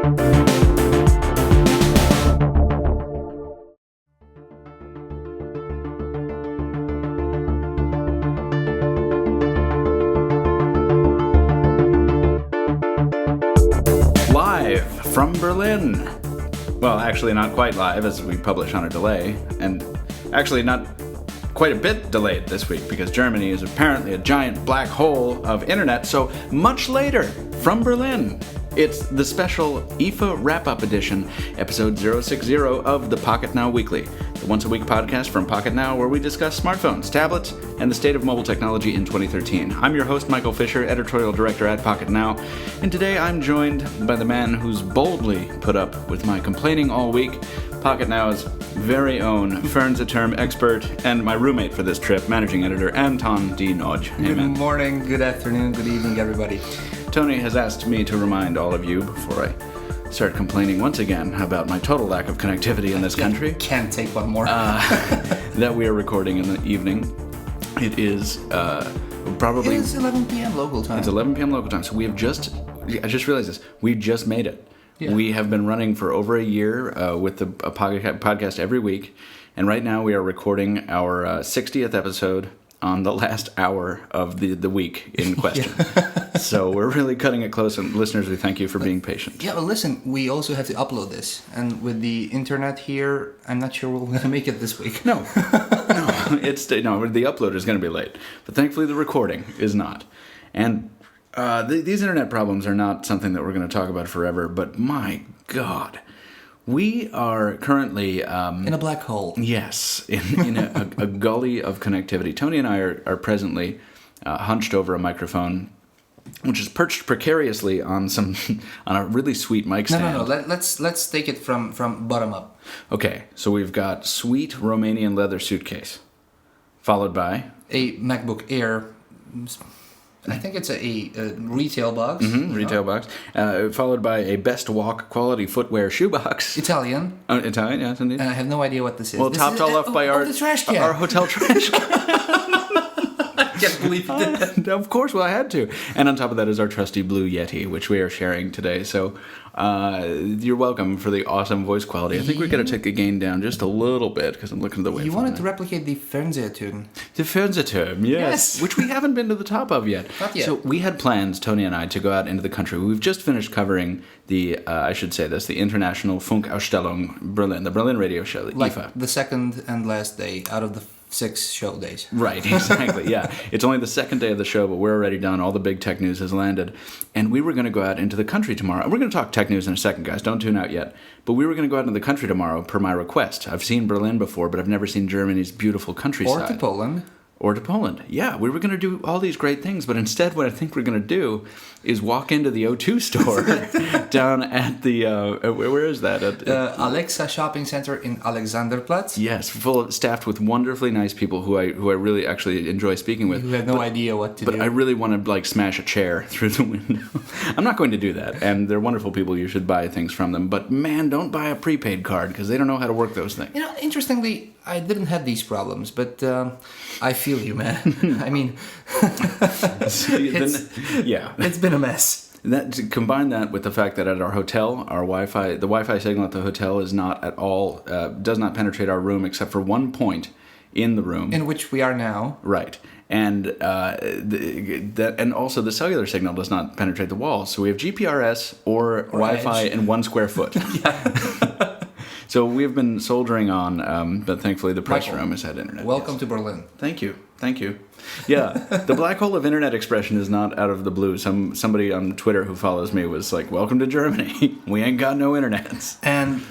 From Berlin. Well, actually not quite live as we publish on a delay, and actually not quite a bit delayed this week because Germany is apparently a giant black hole of internet, so much later from Berlin. It's the special IFA wrap-up edition, episode 060 of the Pocketnow Weekly, the once-a-week podcast from Pocketnow where we discuss smartphones, tablets, and the state of mobile technology in 2013. I'm your host, Michael Fisher, editorial director at Pocketnow, and today I'm joined by the man who's boldly put up with my complaining all week, Pocketnow's very own Fernsehterm expert and my roommate for this trip, managing editor Anton D. Nodge. Good morning, good afternoon, good evening, everybody. Tony has asked me to remind all of you before I start complaining once again about my total lack of connectivity in this country. Can't take one more. That we are recording in the evening. It is probably... It is 11 p.m. local time. It's 11 p.m. local time, so we have I just realized this. We just made it. Yeah. We have been running for over a year with a podcast every week, and right now we are recording our 60th episode on the last hour of the week in question. So we're really cutting it close, and listeners, we thank you for being patient. Yeah, well, listen, we also have to upload this, and with the internet here, I'm not sure we're going to make it this week. No, the upload is going to be late, but thankfully the recording is not. And these internet problems are not something that we're going to talk about forever, but my God. We are currently... in a black hole. Yes, in a gully of connectivity. Tony and I are presently hunched over a microphone, which is perched precariously on a really sweet mic stand. No. Let's take it from bottom up. Okay, so we've got sweet Romanian leather suitcase, followed by... a MacBook Air... I think it's a retail box. Mm-hmm, retail box. Followed by a Best Walk quality footwear shoebox. Italian. Italian, yes, indeed. And I have no idea what this is. Well, topped all off by our the trash can. Our hotel trash can. I can't believe it. Of course, well, I had to. And on top of that is our trusty Blue Yeti, which we are sharing today. So you're welcome for the awesome voice quality. I think we're going to take the gain down just a little bit because I'm looking at the waveform. You wanted to replicate the Fernsehturm. The Fernsehturm, yes. Which we haven't been to the top of yet. Not yet. So we had plans, Tony and I, to go out into the country. We've just finished covering the International Funkausstellung Berlin, the Berlin radio show, the IFA. The second and last day out of the 6 show days. Right, exactly, yeah. It's only the second day of the show, but we're already done. All the big tech news has landed. And we were going to go out into the country tomorrow. We're going to talk tech news in a second, guys. Don't tune out yet. But we were going to go out into the country tomorrow per my request. I've seen Berlin before, but I've never seen Germany's beautiful countryside. Or to Poland. Or to Poland. Yeah, we were going to do all these great things, but instead what I think we're going to do is walk into the O2 store down at the, where is that? Alexa Shopping Center in Alexanderplatz. Yes, staffed with wonderfully nice people who I really actually enjoy speaking with. Who have no idea what to do. But I really want to smash a chair through the window. I'm not going to do that, and they're wonderful people. You should buy things from them. But man, don't buy a prepaid card because they don't know how to work those things. Interestingly, I didn't have these problems, but I feel you, man. I mean, it's been a mess. Combine that with the fact that at our hotel, the Wi-Fi signal at the hotel is not at all, does not penetrate our room except for one point in the room. In which we are now. Right. And and also the cellular signal does not penetrate the walls. So we have GPRS or Wi-Fi in 1 square foot. Yeah. So we've been soldiering on, but thankfully the press room has had internet. Welcome to Berlin. Thank you. Yeah, the black hole of internet expression is not out of the blue. Somebody on Twitter who follows me was like, "Welcome to Germany. We ain't got no internets." And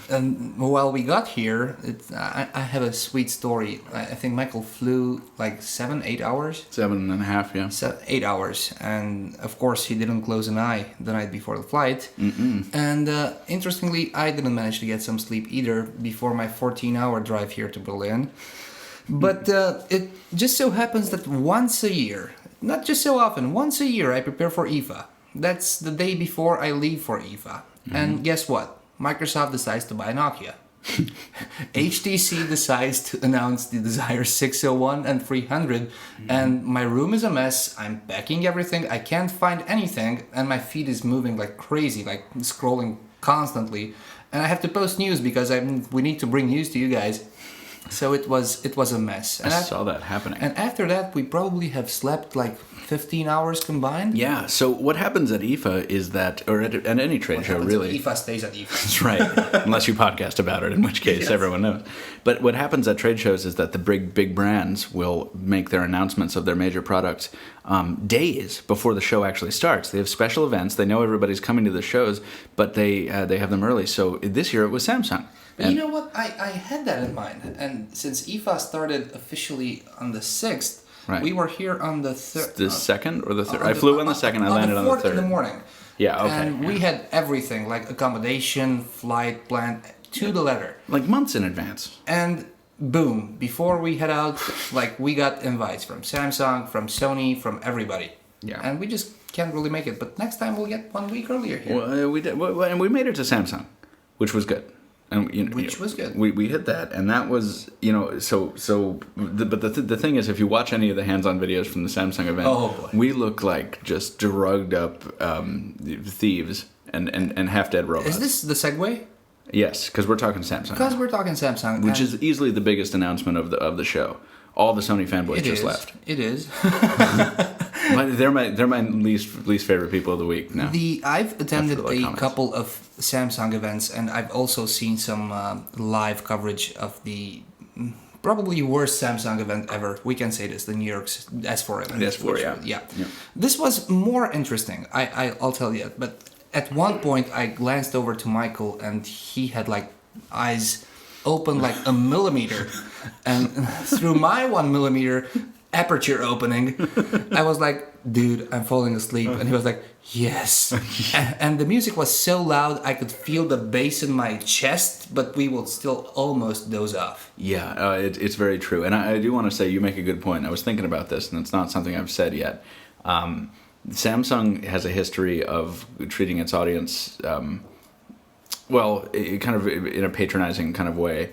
while we got here, I have a sweet story. I think Michael flew like 7-8 hours. 7.5, yeah. 8 hours, and of course he didn't close an eye the night before the flight. Mm-mm. And interestingly, I didn't manage to get some sleep either before my 14-hour drive here to Berlin. But it just so happens that once a year, not just so often, once a year I prepare for IFA. That's the day before I leave for IFA. Mm-hmm. And guess what? Microsoft decides to buy Nokia. HTC decides to announce the Desire 601 and 300, and my room is a mess. I'm packing everything. I can't find anything, and my feed is moving like crazy, like scrolling constantly, and I have to post news because we need to bring news to you guys. So it was a mess. I saw that happening. And after that, we probably have slept like 15 hours combined. Yeah. So what happens at IFA is that, or at any trade show, really. IFA stays at IFA. That's right. Unless you podcast about it, in which case Yes. everyone knows. But what happens at trade shows is that the big brands will make their announcements of their major products days before the show actually starts. They have special events. They know everybody's coming to the shows, but they have them early. So this year it was Samsung. But you know what? I had that in mind. And since IFA started officially on the 6th, Right. we were here on the 3rd. The second or the third? I flew on the second. I landed on the 4th third. in the morning. Yeah. Okay. And we had everything, like accommodation, flight plan, to the letter. Like months in advance. And boom, before we head out, like we got invites from Samsung, from Sony, from everybody. Yeah. And we just can't really make it. But next time we'll get 1 week earlier here. Well, we did, and we made it to Samsung, which was good. And Which was good. We hit that, and that was but the thing is, if you watch any of the hands-on videos from the Samsung event, Oh, boy. we look like just drugged up thieves and half dead robots. Is this the segue? Yes, because we're talking Samsung, Because we're talking Samsung. which is easily the biggest announcement of the show. All the Sony fanboys just left. It is. They're my least favorite people of the week now. I've attended After the a comments. couple of Samsung events, and I've also seen some live coverage of the probably worst Samsung event ever. We can say this, the New York's S4 event. The S4, yeah. This was more interesting. I'll tell you. But at one point, I glanced over to Michael, and he had like eyes open like a millimeter, and through my 1 millimeter aperture opening, I was like, dude, I'm falling asleep. And he was like, yes. And the music was so loud, I could feel the bass in my chest, but we would still almost doze off. Yeah, it's very true. And I do want to say, you make a good point. I was thinking about this, and it's not something I've said yet. Samsung has a history of treating its audience, kind of in a patronizing kind of way.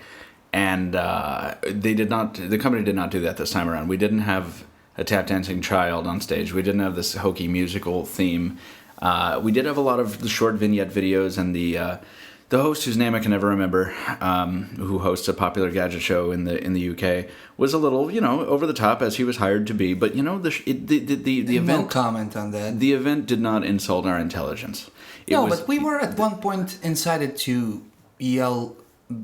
And the company did not do that this time around. We didn't have a tap dancing child on stage. We didn't have this hokey musical theme. We did have a lot of the short vignette videos, and the host, whose name I can never remember, who hosts a popular gadget show in the UK, was a little, over the top, as he was hired to be. But the event. No comment on that. The event did not insult our intelligence. But we were at one point incited to yell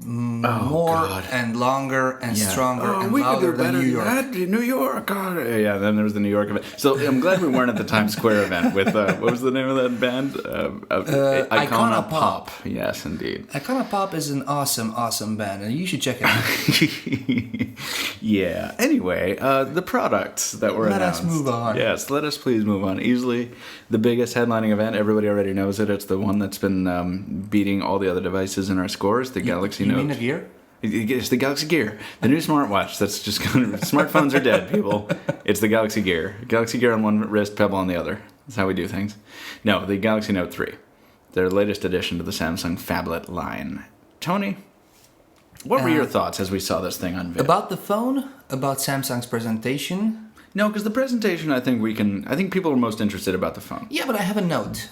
more and longer and stronger and louder than New York. New York. God. Yeah, then there was the New York event. So I'm glad we weren't at the Times Square event with, what was the name of that band? Icona Pop. Yes, indeed. Icona Pop is an awesome band, and you should check it out. Yeah. Anyway, the products that were announced. Let us move on. Yes, let us please move on. Easily the biggest headlining event. Everybody already knows it. It's the one that's been beating all the other devices in our scores, the Galaxy Note. You mean the Gear? It's the Galaxy Gear, the new smartwatch. That's just smartphones are dead, people. It's the Galaxy Gear. Galaxy Gear on one wrist, Pebble on the other. That's how we do things. No, the Galaxy Note 3, their latest addition to the Samsung phablet line. Tony, what were your thoughts as we saw this thing unveiled? About the phone? About Samsung's presentation? No, because the presentation, I think people are most interested about the phone. Yeah, but I have a Note.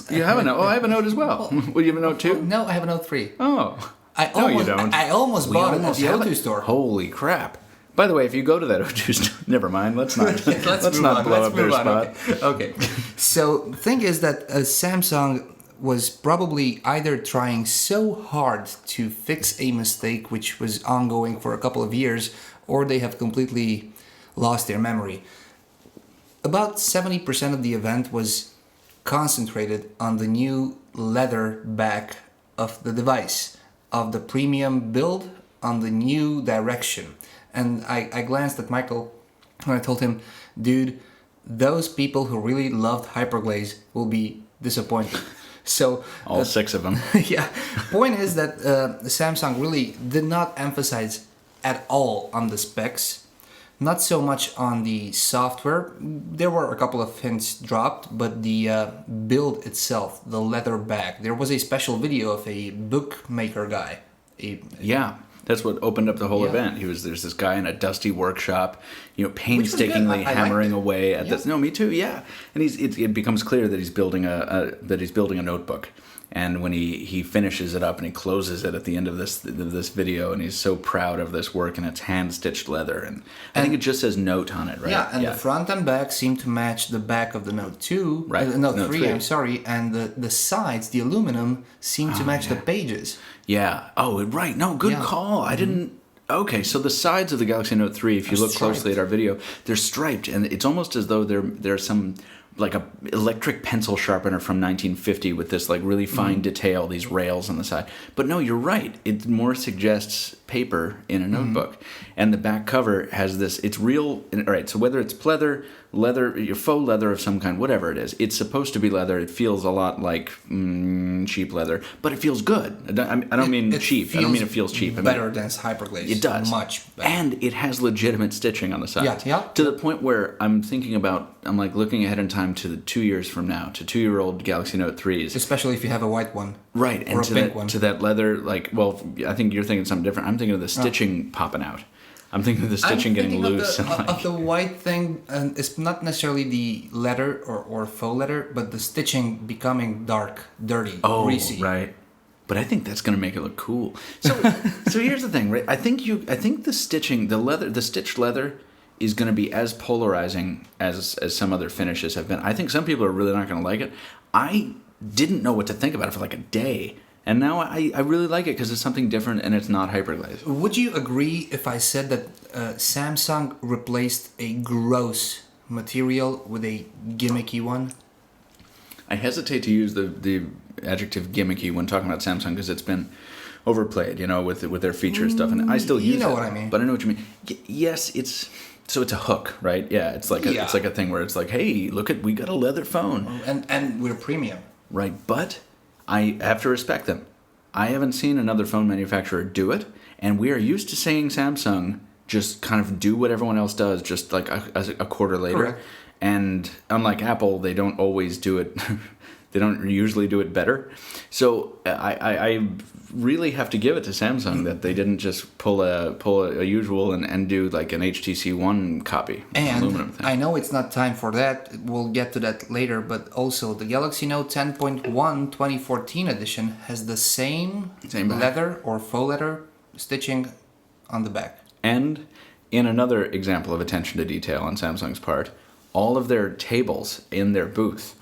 You have a Note? Oh, I have a Note as well. Would you have a Note too? No, I have a Note 3. Oh. You don't. I almost bought it at the O2 store. Holy crap. By the way, if you go to that O2 store, never mind, let's not blow up their spot. Okay. So, thing is that Samsung was probably either trying so hard to fix a mistake which was ongoing for a couple of years, or they have completely lost their memory. About 70% of the event was concentrated on the new leather back of the device, of the premium build, on the new direction. And I glanced at Michael and I told him, dude, those people who really loved Hyperglaze will be disappointed. So all 6 of them. Yeah. Point is that Samsung really did not emphasize at all on the specs. Not so much on the software. There were a couple of hints dropped, but the build itself, the leather bag. There was a special video of a bookmaker guy. Yeah, that's what opened up the whole event. There's this guy in a dusty workshop, painstakingly hammering away at this. No, me too. Yeah, and it becomes clear that he's building a notebook. And when he finishes it up and he closes it at the end of this video, and he's so proud of this work, and it's hand-stitched leather, and I think it just says Note on it, right? Yeah, and the front and back seem to match the back of the Note 2, right? Note 3, I'm sorry, and the sides, the aluminum, seem to match the pages. Yeah. Oh, right. No, good call. I didn't... Okay, so the sides of the Galaxy Note 3, if you look closely at our video, they're striped, and it's almost as though there's some... like a electric pencil sharpener from 1950 with this like really fine detail, these rails on the side. But no, you're right. It more suggests paper in a notebook. And the back cover has this, it's real, all right, so whether it's leather, faux leather of some kind, whatever it is, it's supposed to be leather. It feels a lot like cheap leather, but it feels good. I don't mean cheap. I don't mean it feels cheap. Better than hyperglaze. It does. Much better. And it has legitimate stitching on the sides. Yeah. To the point where I'm like looking ahead in time to 2 years from now, to 2-year-old Galaxy Note 3s. Especially if you have a white one. Right, or and to that leather, like, well, I think you're thinking something different. I'm thinking of the stitching popping out. I'm thinking of the stitching getting loose. Of the white thing, and it's not necessarily the leather or faux leather, but the stitching becoming dark, dirty, greasy. Right. But I think that's going to make it look cool. So here's the thing, right? I think the stitching, the stitched leather is going to be as polarizing as some other finishes have been. I think some people are really not going to like it. I didn't know what to think about it for like a day. And now I really like it because it's something different and it's not hyperglaze. Would you agree if I said that Samsung replaced a gross material with a gimmicky one? I hesitate to use the adjective gimmicky when talking about Samsung because it's been overplayed, with their feature stuff. And I still use it. You know what I mean. But I know what you mean. Yes, it's a hook, right? Yeah, it's like a thing where it's like, hey, we got a leather phone. And we're premium. Right, but I have to respect them. I haven't seen another phone manufacturer do it, and we are used to saying Samsung just kind of do what everyone else does, just like a quarter later. Correct. And unlike Apple, they don't always do it. They don't usually do it better. So I really have to give it to Samsung that they didn't just pull a usual and do like an HTC One copy. And aluminum thing. I know it's not time for that. We'll get to that later. But also the Galaxy Note 10.1 2014 edition has the same leather or faux leather stitching on the back. And in another example of attention to detail on Samsung's part, all of their tables in their booth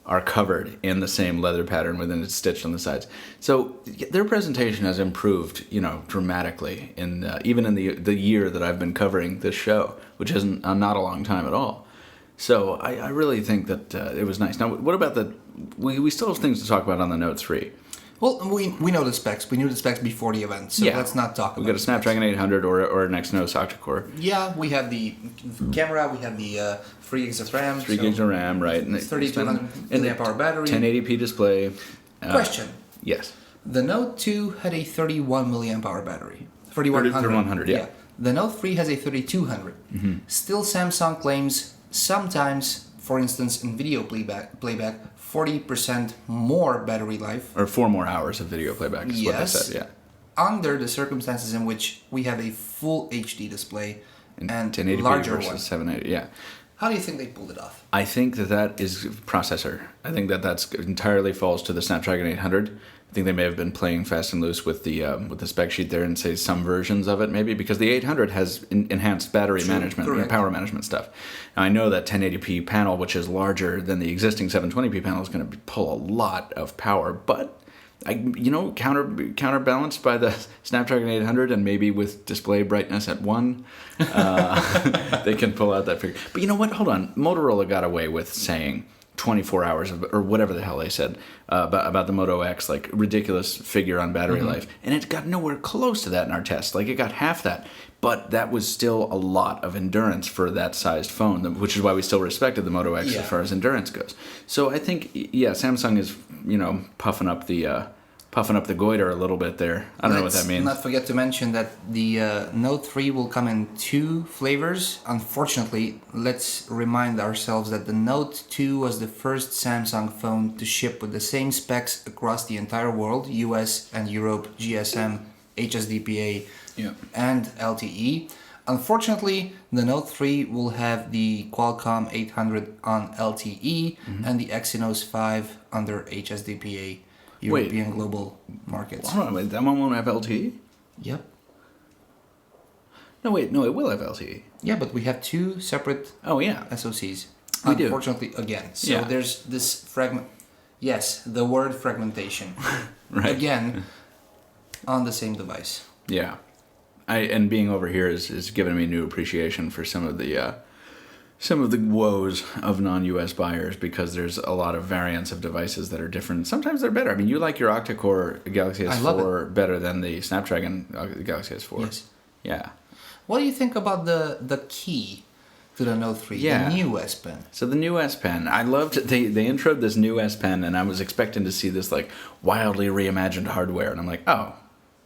are covered in the same leather pattern within it's stitched on the sides. So their presentation has improved, dramatically even in the year that I've been covering this show, which isn't not a long time at all. So I really think that it was nice. Now, what about we still have things to talk about on the Note 3. Well, we know the specs. We knew the specs before the event, so let's not talk about it. We got a Snapdragon 800 or an Exynos octa-core. Yeah, we have the camera, we have the 3 gigs of RAM. 3 gigs of RAM, right. And 3200 milliamp hour battery. 1080p display. Question. Yes. The Note 2 had a 31 milliamp hour battery. 3100, yeah. The Note 3 has a 3200. Mm-hmm. Still, Samsung claims sometimes, for instance, in video playback 40% more battery life. Or 4 more hours of video playback is what they said, yeah. Under the circumstances in which we have a full HD display and 1080p larger versus one. 780, yeah. How do you think they pulled it off? I think that is processor. I think that's entirely falls to the Snapdragon 800. I think they may have been playing fast and loose with the spec sheet there and say some versions of it maybe because the 800 has enhanced battery management, power management stuff. Now I know that 1080p panel, which is larger than the existing 720p panel, is going to pull a lot of power, but counterbalanced by the Snapdragon 800 and maybe with display brightness at 1, they can pull out that figure. But you know what? Hold on. Motorola got away with saying 24 hours or whatever the hell they said about the Moto X, like ridiculous figure on battery life. And it got nowhere close to that in our test. Like it got half that. But that was still a lot of endurance for that sized phone, which is why we still respected the Moto X as far as endurance goes. So I think, Samsung is, puffing up the goiter a little bit there. I don't know what that means. Let's not forget to mention that the Note 3 will come in 2 flavors. Unfortunately, let's remind ourselves that the Note 2 was the first Samsung phone to ship with the same specs across the entire world, US and Europe, GSM, HSDPA, and LTE. Unfortunately, the Note 3 will have the Qualcomm 800 on LTE and the Exynos 5 under HSDPA. European global markets. Hold on, wait, that one won't have LTE? Yep. No, wait, no, it will have LTE. Yeah, but we have two separate Oh, yeah. SoCs. We do. Unfortunately, again. So Yeah. there's this fragment. Yes, the word fragmentation. Right. Again, on the same device. Yeah. And being over here is giving me new appreciation for some of the woes of non-US buyers, because there's a lot of variants of devices that are different. Sometimes they're better. I mean, you like your octa-core Galaxy I love S4 better than the Snapdragon Galaxy S4. Yes. Yeah. What do you think about the key to the Note 3, Yeah. the new S Pen? So the new S Pen, I loved they introed this new S Pen, and I was expecting to see this like wildly reimagined hardware, and I'm like, oh,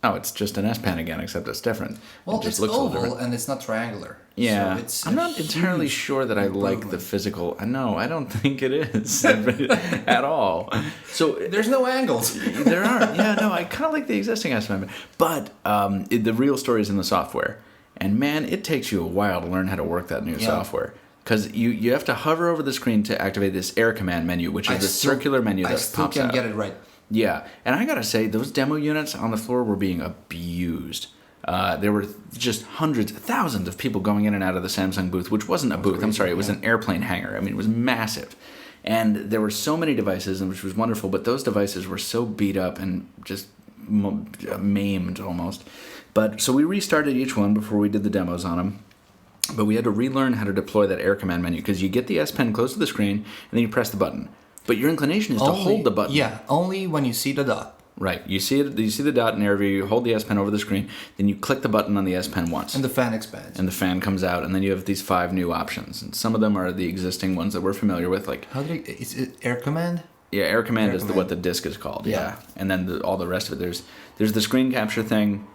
it's just an S Pen again, except it's different. Well, it just it's looks a little oval different. and it's not triangular. Yeah, So it's I'm not entirely huge sure that I like the improvement. physical. No, I don't think it is at all. So There's no angles. there are. Yeah, no, I kind of like the existing S Pen, but the real story is in the software. And man, it takes you a while to learn how to work that new software. Because you have to hover over the screen to activate this air command menu, which is the circular menu that I still pops can't out. get it right. Yeah, and I gotta say, those demo units on the floor were being abused. There were just hundreds, thousands of people going in and out of the Samsung booth, which wasn't a booth. I'm crazy, sorry, it was yeah. an airplane hangar. I mean, it was massive. And there were so many devices, and which was wonderful, but those devices were so beat up and just maimed almost. But so we restarted each one before we did the demos on them. But we had to relearn how to deploy that air command menu, because you get the S Pen close to the screen and then you press the button. But your inclination is to hold the button. Yeah, only when you see the dot. Right. You see it. You see the dot in AirView. You hold the S Pen over the screen. Then you click the button on the S Pen once, And the fan expands. and the fan comes out. And then you have these 5 new options. And some of them are the existing ones that we're familiar with, like How do you, is it air command? Air Command Air is Command. what the disc is called. Yeah. Yeah. And then all the rest of it. There's the screen capture thing,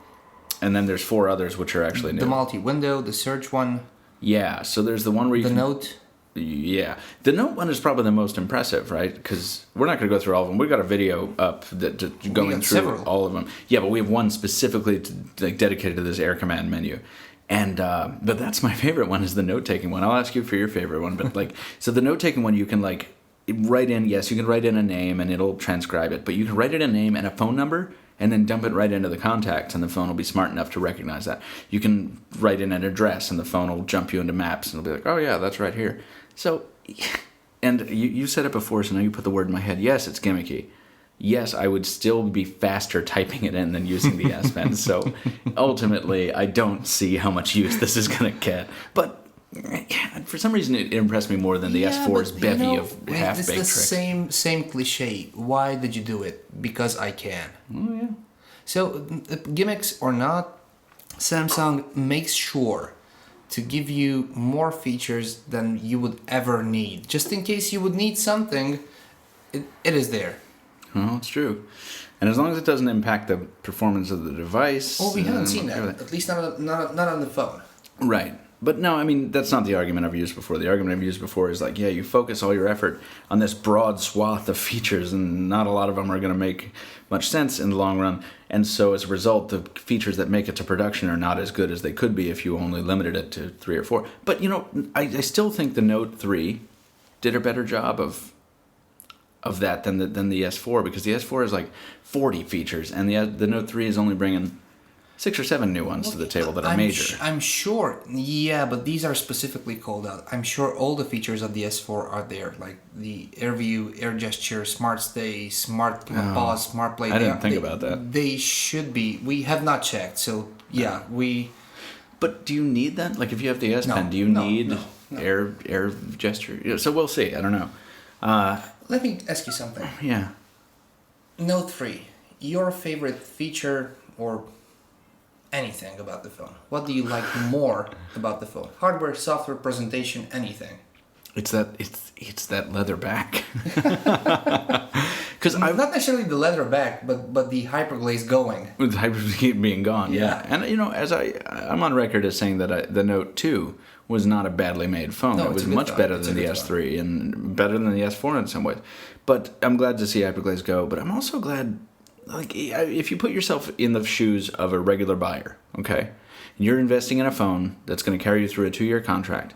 and then there's 4 others which are actually new. The multi-window, the search one, Yeah. So there's the one where you the can, Note. Yeah, the Note one is probably the most impressive, right? Because we're not going to go through all of them. We've got a video up going got through several. all of them. Yeah, but we have one specifically dedicated to this air command menu. And but that's my favorite one, is the note taking one. I'll ask you for your favorite one, but so the note taking one, you can write in. Yes, you can write in a name and it'll transcribe it, but you can write in a name and a phone number, and then dump it right into the contacts, and the phone will be smart enough to recognize that. You can write in an address, and the phone will jump you into maps, and it'll be like, oh yeah, that's right here. So, and you said it before, so now you put the word in my head. Yes, it's gimmicky. Yes, I would still be faster typing it in than using the S Pen. So ultimately, I don't see how much use this is going to get. But for some reason, it impressed me more than the S4's but, bevy of it's half-baked the tricks. same cliche. Why did you do it? Because I can. Oh, yeah. So gimmicks or not, Samsung makes sure to give you more features than you would ever need. Just in case you would need something, it is there. Well, it's true. And as long as it doesn't impact the performance of the device... Oh, we haven't seen that. everything. At least not on the phone. Right. But no, I mean, that's not the argument I've used before. The argument I've used before is like, yeah, you focus all your effort on this broad swath of features, and not a lot of them are going to make much sense in the long run. And so as a result, the features that make it to production are not as good as they could be if you only limited it to 3 or 4. But, I still think the Note 3 did a better job of that than the S4, because the S4 is like 40 features, and the Note 3 is only bringing 6 or 7 new ones to the table that are major. I'm sure, yeah, but these are specifically called out. I'm sure all the features of the S4 are there, like the Air View, Air Gesture, Smart Stay, Smart Pause, Smart Play. I didn't think about that. They should be. We have not checked, so yeah, we... But do you need that? Like, if you have the S No, Pen, do you no, need no. air gesture? So we'll see. I don't know. Let me ask you something. Yeah. Note 3, your favorite feature or anything about the phone? What do you like more about the phone? Hardware, software, presentation, anything? It's that leather back. Because Not necessarily the leather back, but the hyperglaze going. with Hyper being gone, yeah. And as I'm on record as saying that the Note 2 was not a badly made phone. No, it it's was a good much phone. better It's than a the good S3 and better than the S4 in some ways. But I'm glad to see Hyperglaze go. But I'm also glad, if you put yourself in the shoes of a regular buyer, okay, and you're investing in a phone that's going to carry you through a 2-year contract.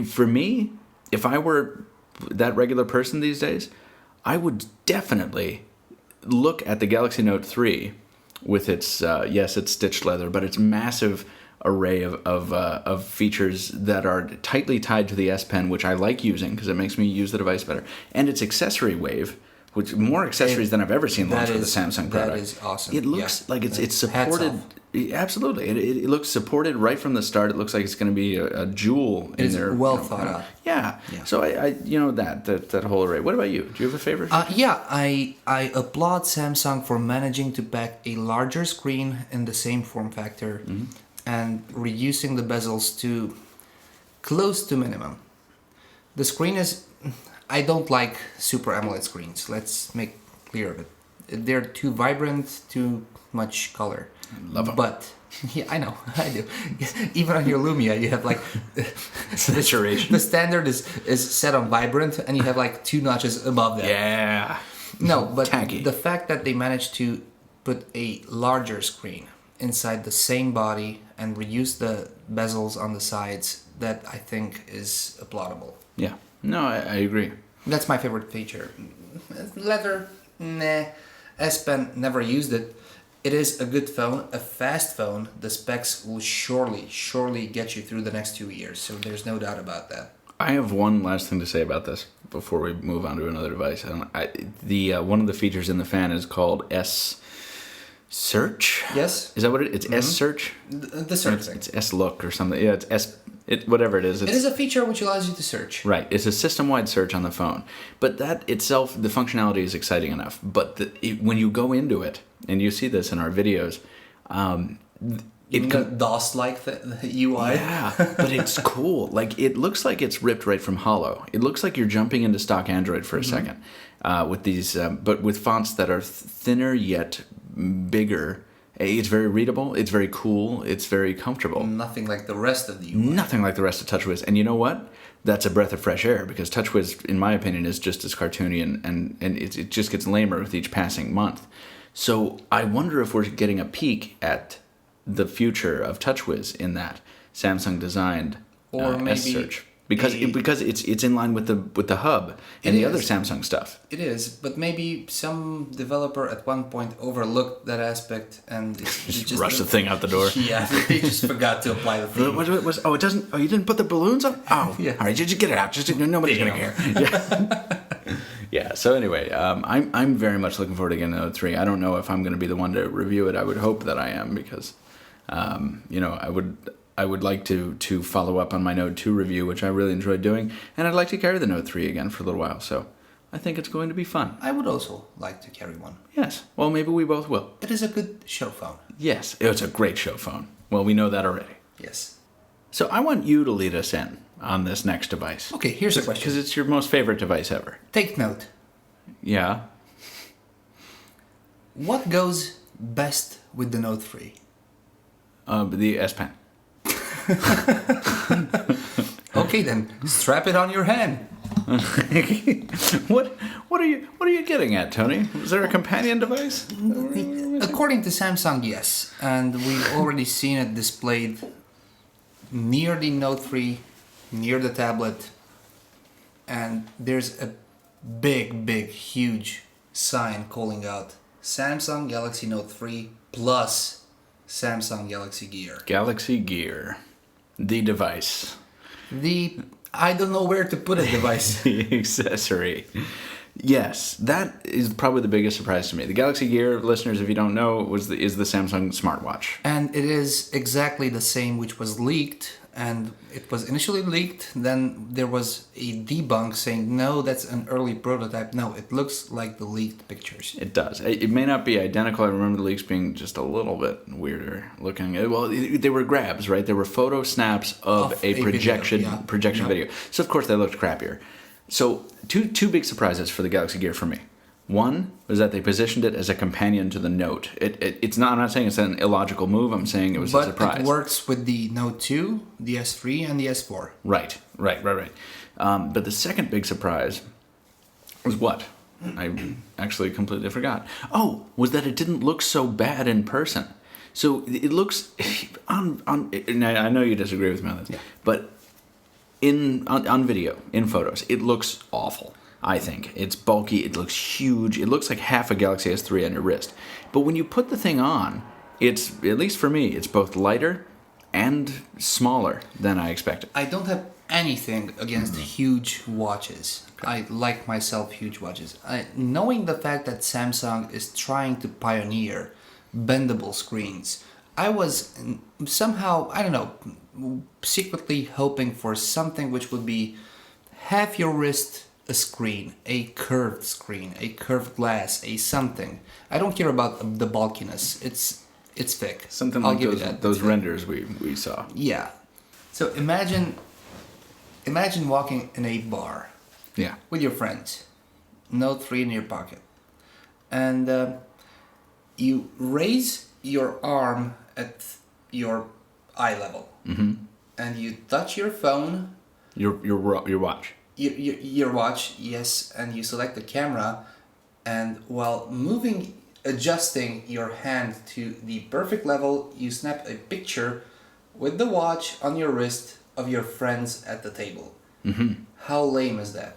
For me, if I were that regular person these days, I would definitely look at the Galaxy Note 3 with its, yes, it's stitched leather, but its massive array of features that are tightly tied to the S Pen, which I like using because it makes me use the device better, and its accessory wave, which more accessories than I've ever seen launched with a Samsung product. That is awesome. It looks like it's supported. Absolutely, it looks supported right from the start. It looks like it's going to be a jewel in there. It's well thought out. Yeah. So I that whole array. What about you? Do you have a favorite? I applaud Samsung for managing to pack a larger screen in the same form factor and reducing the bezels to close to minimum. The screen is. I don't like Super AMOLED screens. Let's make clear of it. They're too vibrant, too much color. Love them. But yeah, I know, I do. Even on your Lumia, you have like saturation. The standard is set on vibrant, and you have like 2 notches above that. Yeah. No, but Tacky. The fact that they managed to put a larger screen inside the same body and reduce the bezels on the sides, that I think is applaudable. Yeah. No, I agree. That's my favorite feature. Leather, nah. S Pen, never used it. It is a good phone, a fast phone. The specs will surely get you through the next 2 years. So there's no doubt about that. I have one last thing to say about this before we move on to another device. One of the features in the fan is called S Search. Yes. Is that what it is? It's S Search? The search thing. It's S Look or something. Yeah, it's S... whatever it is. It is a feature which allows you to search. Right. It's a system-wide search on the phone. But that itself, the functionality is exciting enough. But when you go into it, and you see this in our videos... DOS-like the UI. Yeah, but it's cool. Like, it looks like it's ripped right from Holo. It looks like you're jumping into stock Android for a second. With these... but with fonts that are thinner yet bigger... It's very readable, it's very cool, it's very comfortable. Nothing like the rest of the UI. Nothing like the rest of TouchWiz. And you know what? That's a breath of fresh air, because TouchWiz, in my opinion, is just as cartoony and it just gets lamer with each passing month. So I wonder if we're getting a peek at the future of TouchWiz in that Samsung-designed S-Search. Because it's in line with the hub and the other Samsung stuff. It is, but maybe some developer at one point overlooked that aspect and just rushed the thing out the door. Yeah, they just forgot to apply the theme. It doesn't. Oh, you didn't put the balloons up. Oh, yeah. All right, just get it out. Just nobody's gonna care. Yeah. Yeah. So anyway, I'm very much looking forward to getting Note 3. I don't know if I'm going to be the one to review it. I would hope that I am because, I would like to follow up on my Note 2 review, which I really enjoyed doing, and I'd like to carry the Note 3 again for a little while, so I think it's going to be fun. I would also like to carry one. Yes, well, maybe we both will. It is a good show phone. Yes, it's a great show phone. Well, we know that already. Yes. So I want you to lead us in on this next device. Okay, here's a question. Because it's your most favorite device ever. Take note. Yeah? What goes best with the Note 3? The S Pen. Okay then, strap it on your hand. What are you getting at, Tony? Is there a companion device? According to Samsung, yes, and we've already seen it displayed near the Note 3, near the tablet, and there's a big, huge sign calling out Samsung Galaxy Note 3 plus Samsung Galaxy Gear. Galaxy Gear. The device. I don't know where to put a device. The accessory. Yes, that is probably the biggest surprise to me. The Galaxy Gear, listeners, if you don't know, is the Samsung smartwatch. And it is exactly the same which was leaked. And it was initially leaked, then there was a debunk saying, no, that's an early prototype. No, it looks like the leaked pictures. It does. It may not be identical. I remember the leaks being just a little bit weirder looking. Well, they were grabs, right? They were photo snaps of a projection video. So, of course, they looked crappier. So, two big surprises for the Galaxy Gear for me. One was that they positioned it as a companion to the Note. It's not. I'm not saying it's an illogical move. I'm saying it was a surprise. But it works with the Note 2, the S3, and the S4. Right. But the second big surprise was what? I actually completely forgot. Oh, was that it didn't look so bad in person. So it looks on. And I know you disagree with me on this, but on video, in photos, it looks awful. I think. It's bulky, it looks huge, it looks like half a Galaxy S3 on your wrist. But when you put the thing on, it's, at least for me, it's both lighter and smaller than I expected. I don't have anything against huge watches. I like myself huge watches. Knowing the fact that Samsung is trying to pioneer bendable screens, I was somehow, I don't know, secretly hoping for something which would be half your wrist a screen, a curved glass, a something. I don't care about the bulkiness. It's thick. Something I'll like give you that. those renders we saw. Yeah. So imagine walking in a bar. Yeah. With your friends, Note 3 in your pocket, and you raise your arm at your eye level, and you touch your phone, Your watch. your watch, yes, and you select the camera, and while adjusting your hand to the perfect level, you snap a picture with the watch on your wrist of your friends at the table. How lame is that?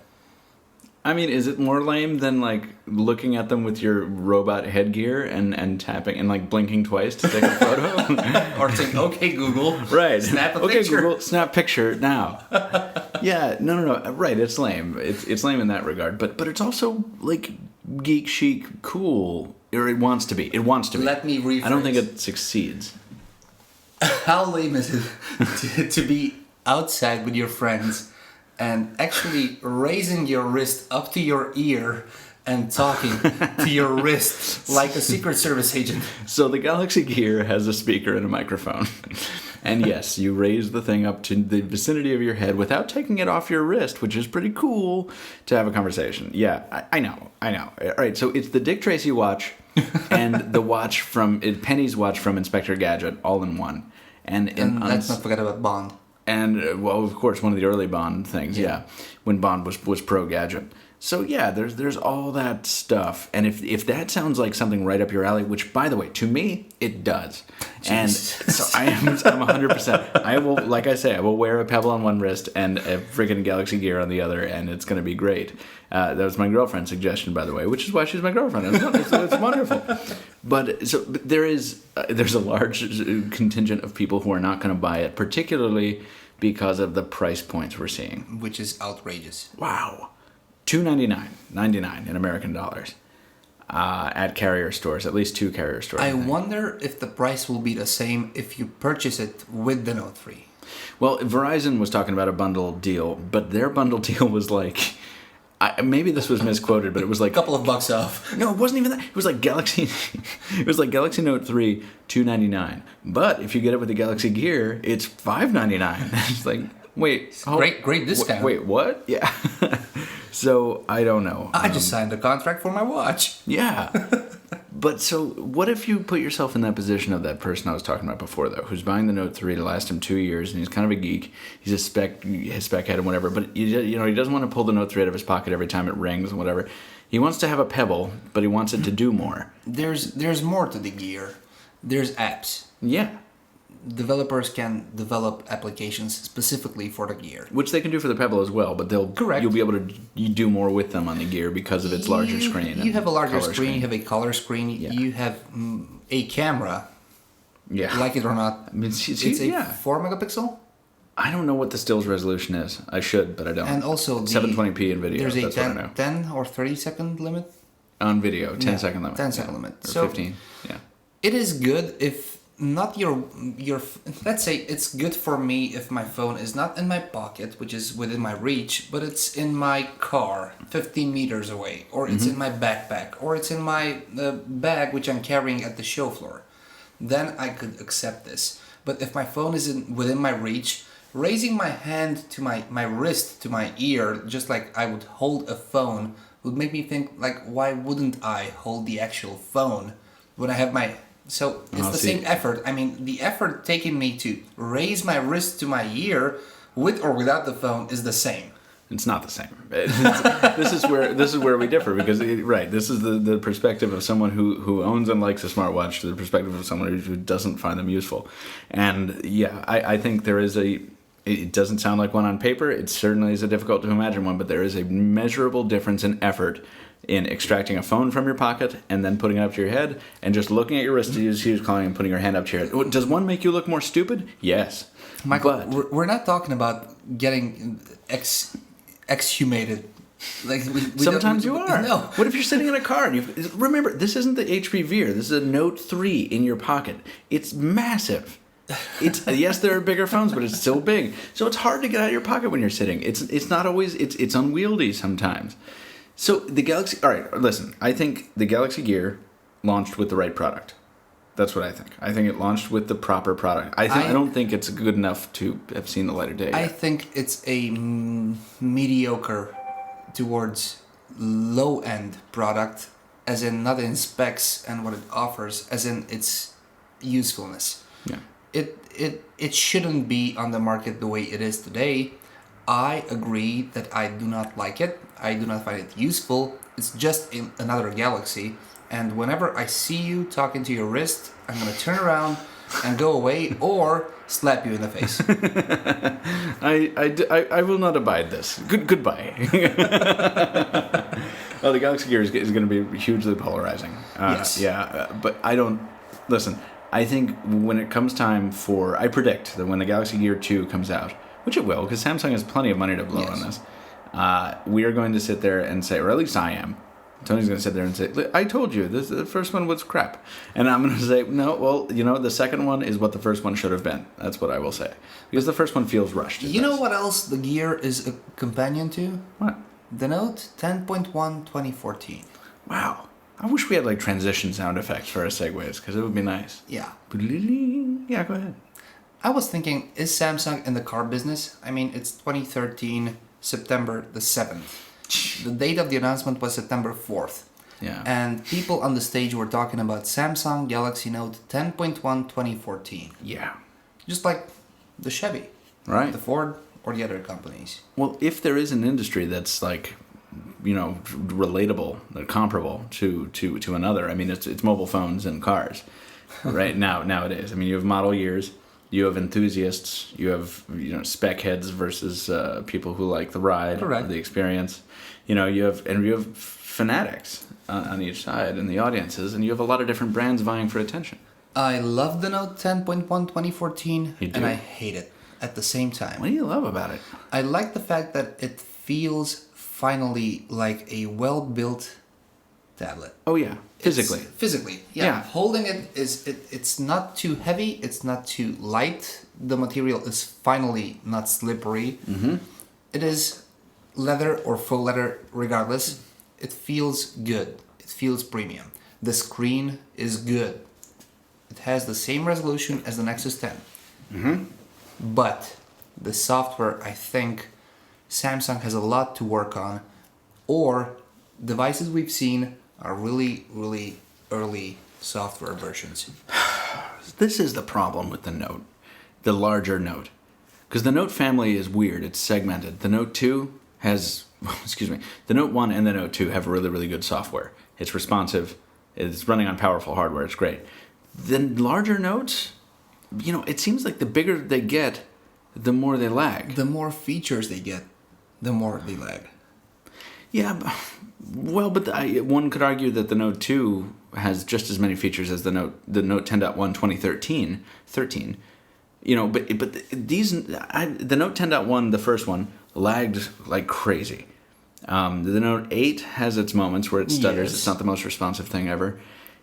I mean, is it more lame than like looking at them with your robot headgear and tapping and like blinking twice to take a photo? Or saying, "Okay, Google, right? snap a okay, picture." Google, snap picture now. Yeah, no. Right, it's lame. It's lame in that regard, but it's also like geek chic, cool, or it wants to be. It wants to be. Let me rephrase. I don't think it succeeds. How lame is it to be outside with your friends and actually raising your wrist up to your ear and talking to your wrist like a Secret Service agent? So the Galaxy Gear has a speaker and a microphone. And yes, you raise the thing up to the vicinity of your head without taking it off your wrist, which is pretty cool to have a conversation. Yeah, I know. All right, so it's the Dick Tracy watch and the watch Penny's watch from Inspector Gadget all in one. And let's not forget about Bond. And, well, of course, one of the early Bond things, yeah, when Bond was pro Gadget. So, yeah, there's all that stuff. And if that sounds like something right up your alley, which, by the way, to me, it does. Jeez. And so I'm 100%. I will, like I say, I will wear a Pebble on one wrist and a freaking Galaxy Gear on the other, and it's going to be great. That was my girlfriend's suggestion, by the way, which is why she's my girlfriend. It's wonderful. But so there's a large contingent of people who are not going to buy it, particularly because of the price points we're seeing. Which is outrageous. Wow. $299.99 in American dollars at carrier stores, at least 2 carrier stores. I wonder if the price will be the same if you purchase it with the Note 3. Well, Verizon was talking about a bundle deal, but their bundle deal was like... maybe this was misquoted, but it was like a couple of bucks off. No, it wasn't even that. It was like Galaxy Note 3 $299. But if you get it with the Galaxy Gear, it's $599. It's like, wait, great discount. Wait, what? Yeah. So I don't know. I just signed a contract for my watch. Yeah. But so what if you put yourself in that position of that person I was talking about before, though, who's buying the Note 3 to last him 2 years, and he's kind of a geek. He's his spec head and whatever, but he doesn't want to pull the Note 3 out of his pocket every time it rings and whatever. He wants to have a Pebble, but he wants it to do more. There's more to the Gear. There's apps. Yeah. Developers can develop applications specifically for the Gear, which they can do for the Pebble as well, but you'll be able to do more with them on the Gear because of its larger screen. You have a larger screen, you have a color screen, yeah. You have a camera. Yeah. Like it or not. I mean, it's a 4 megapixel? I don't know what the stills resolution is. I should, but I don't. And also 720p in video. There's that's a what I know. 10 or 30 second limit? On video, 10-second limit. 10-second limit. Or so 15, yeah. It is good if not your let's say it's good for me if my phone is not in my pocket, which is within my reach, but it's in my car 15 meters away, or it's in my backpack, or it's in my bag which I'm carrying at the show floor. Then I could accept this. But if my phone is within my reach, raising my hand to my wrist to my ear, just like I would hold a phone, would make me think, like, why wouldn't I hold the actual phone when I have my... So it's the same effort. I mean, the effort taking me to raise my wrist to my ear with or without the phone is the same. It's not the same. This is where we differ, because this is the perspective of someone who owns and likes a smartwatch to the perspective of someone who doesn't find them useful. And yeah, I think there is It doesn't sound like one on paper. It certainly is a difficult to imagine one, but there is a measurable difference in effort in extracting a phone from your pocket and then putting it up to your head and just looking at your wrist to use calling and putting your hand up to your head. Does one make you look more stupid? Yes. Michael, we're not talking about getting exhumated. Like sometimes you are. No. What if you're sitting in a car and remember, this isn't the HP Veer. This is a Note 3 in your pocket. It's massive. Yes, there are bigger phones, but it's still big. So it's hard to get out of your pocket when you're sitting. It's not always. It's unwieldy sometimes. So the Galaxy. All right, listen. I think the Galaxy Gear launched with the right product. That's what I think. I think it launched with the proper product. I don't think it's good enough to have seen the light of day. I think it's a mediocre towards low-end product, as in not in specs and what it offers, as in its usefulness. Yeah. It shouldn't be on the market the way it is today. I agree that I do not like it. I do not find it useful. It's just another Galaxy. And whenever I see you talking to your wrist, I'm going to turn around and go away or slap you in the face. I will not abide this. Goodbye. Well, the Galaxy Gear is going to be hugely polarizing. Yes. Yeah, but I don't... Listen, I think when it comes time for... I predict that when the Galaxy Gear 2 comes out, which it will, because Samsung has plenty of money to blow on this, we are going to sit there and say, or at least I am, Tony's going to sit there and say, I told you, the first one was crap. And I'm going to say, no, well, the second one is what the first one should have been. That's what I will say. Because the first one feels rushed. You know what else the Gear is a companion to? What? The Note 10.1 2014. Wow. I wish we had like transition sound effects for our segues, because it would be nice. Yeah. Yeah, go ahead. I was thinking, is Samsung in the car business? I mean, it's 2013, September the 7th. The date of the announcement was September 4th. Yeah. And people on the stage were talking about Samsung Galaxy Note 10.1 2014. Yeah. Just like the Chevy. Right. The Ford or the other companies. Well, if there is an industry that's like, relatable, comparable to another, I mean, it's mobile phones and cars, right? Nowadays. I mean, you have model years, you have enthusiasts, you have, spec heads versus people who like the ride, correct, the experience. You have fanatics on each side and the audiences, and you have a lot of different brands vying for attention. I love the Note 10.1 2014, You do? and I hate it at the same time. What do you love about it? I like the fact that it feels finally like a well-built tablet. Oh yeah, physically. Physically, yeah. Yeah. Holding it it's not too heavy, it's not too light. The material is finally not slippery. Mm-hmm. It is leather or faux leather, regardless. It feels good. It feels premium. The screen is good. It has the same resolution as the Nexus 10. Mm-hmm. But the software, I think Samsung has a lot to work on, or devices we've seen are really, really early software versions. This is the problem with the Note, the larger Note. Because the Note family is weird, it's segmented. The Note 2 has, the Note 1 and the Note 2 have really, really good software. It's responsive, it's running on powerful hardware, it's great. The larger Notes, it seems like the bigger they get, the more they lag. The more features they get, the more they lag. Yeah, but one could argue that the Note 2 has just as many features as the Note 10.1 2013. But the Note 10.1, the first one, lagged like crazy. The Note 8 has its moments where it stutters. Yes. It's not the most responsive thing ever.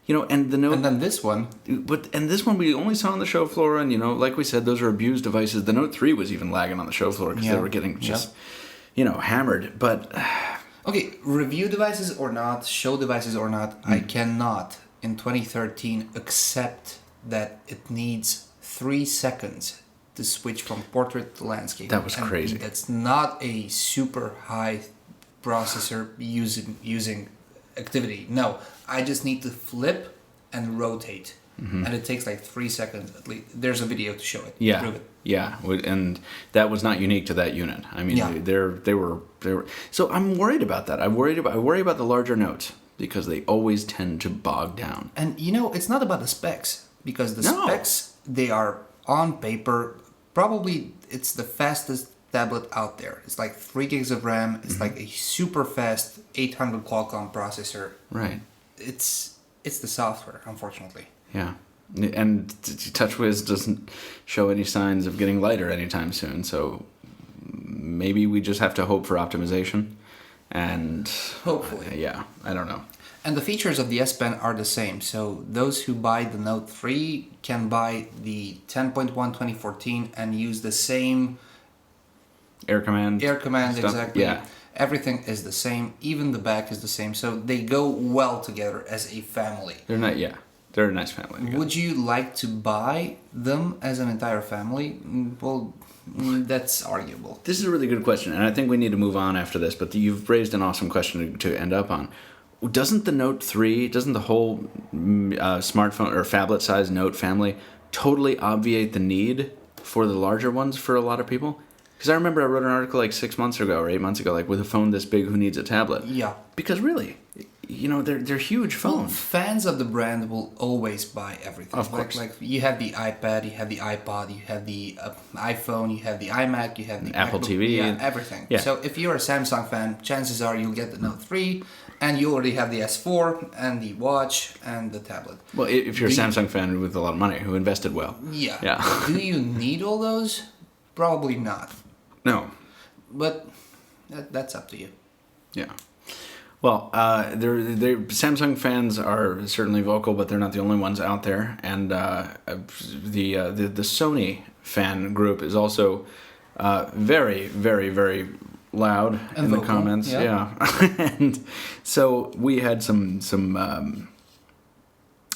And the Note... And then this one... And this one we only saw on the show floor, and, like we said, those are abused devices. The Note 3 was even lagging on the show floor because they were getting just, hammered. But... Okay, review devices or not, show devices or not, I cannot, in 2013, accept that it needs 3 seconds to switch from portrait to landscape. That was crazy. That's not a super high processor using activity. No, I just need to flip and rotate. Mm-hmm. And it takes like 3 seconds at least. There's a video to show it. Yeah, prove it. yeah, and that was not unique to that unit. I mean, they were. So I'm worried about that. I worry about the larger Notes because they always tend to bog down. And it's not about the specs because the specs, they are on paper probably it's the fastest tablet out there. It's like 3 gigs of RAM. It's like a super fast 800 Qualcomm processor. Right. It's the software, unfortunately. Yeah. And TouchWiz doesn't show any signs of getting lighter anytime soon, so maybe we just have to hope for optimization. And hopefully. Yeah, I don't know. And the features of the S Pen are the same. So those who buy the Note 3 can buy the 10.1 2014 and use the same Air command stuff. Exactly. Yeah. Everything is the same. Even the back is the same. So they go well together as a family. They're a nice family together. Would you like to buy them as an entire family? Well, that's arguable. This is a really good question, and I think we need to move on after this, but you've raised an awesome question to end up on. Doesn't the Note 3, doesn't the whole smartphone or phablet-sized Note family totally obviate the need for the larger ones for a lot of people? Because I remember I wrote an article like 6 months ago or 8 months ago, like, with a phone this big, who needs a tablet? Yeah. Because really, they're huge phones. Well, fans of the brand will always buy everything. Of course. Like you have the iPad, you have the iPod, you have the iPhone, you have the iMac, you have the Apple MacBook, TV. yeah, everything. Yeah. So if you're a Samsung fan, chances are you'll get the Note 3, and you already have the S4 and the watch and the tablet. Well, if you're a Samsung fan with a lot of money, who invested well. Yeah. Do you need all those? Probably not. No. But that's up to you. Yeah. Well, Samsung fans are certainly vocal, but they're not the only ones out there. And the Sony fan group is also very, very, very loud and in vocal, the comments. Yeah. And so we had some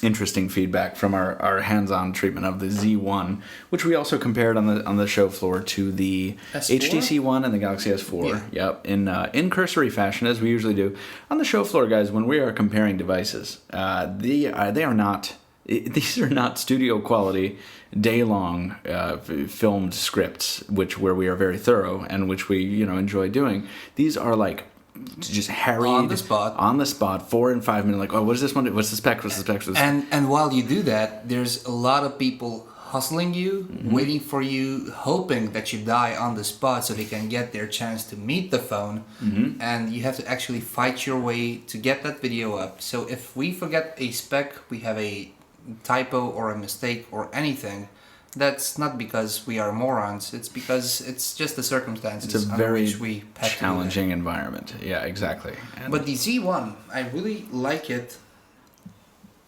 interesting feedback from our hands-on treatment of the Z1, which we also compared on the show floor to the S4? HTC One and the Galaxy S4. Yeah. Yep, in cursory fashion, as we usually do. On the show floor, guys, when we are comparing devices, these are not studio quality, day-long filmed scripts, where we are very thorough and which we enjoy doing. These are like just harried on the spot 4 and 5 minutes, like, oh, what is this one? What's the spec? And while you do that, there's a lot of people hustling you, waiting for you, hoping that you die on the spot so they can get their chance to meet the phone. And you have to actually fight your way to get that video up. So if we forget a spec, we have a typo or a mistake or anything, that's not because we are morons. It's because it's just the circumstances it's a very under which we had challenging environment. Yeah, exactly. But the Z1, I really like it,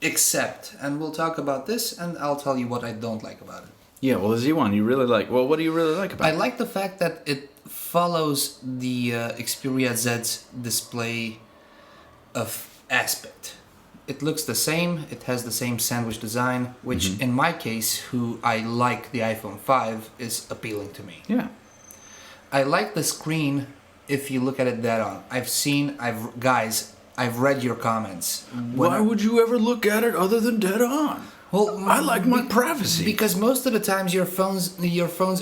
except, and we'll talk about this, and I'll tell you what I don't like about it. Yeah, well, the Z1, you really like. Well, what do you really like about it? I like the fact that it follows the Xperia Z's display of aspect. It looks the same, it has the same sandwich design, which in my case, who I like the iPhone 5, is appealing to me. Yeah. I like the screen if you look at it dead on. I've read your comments. Why would you ever look at it other than dead on? Well, I like my privacy. Because most of the times your phones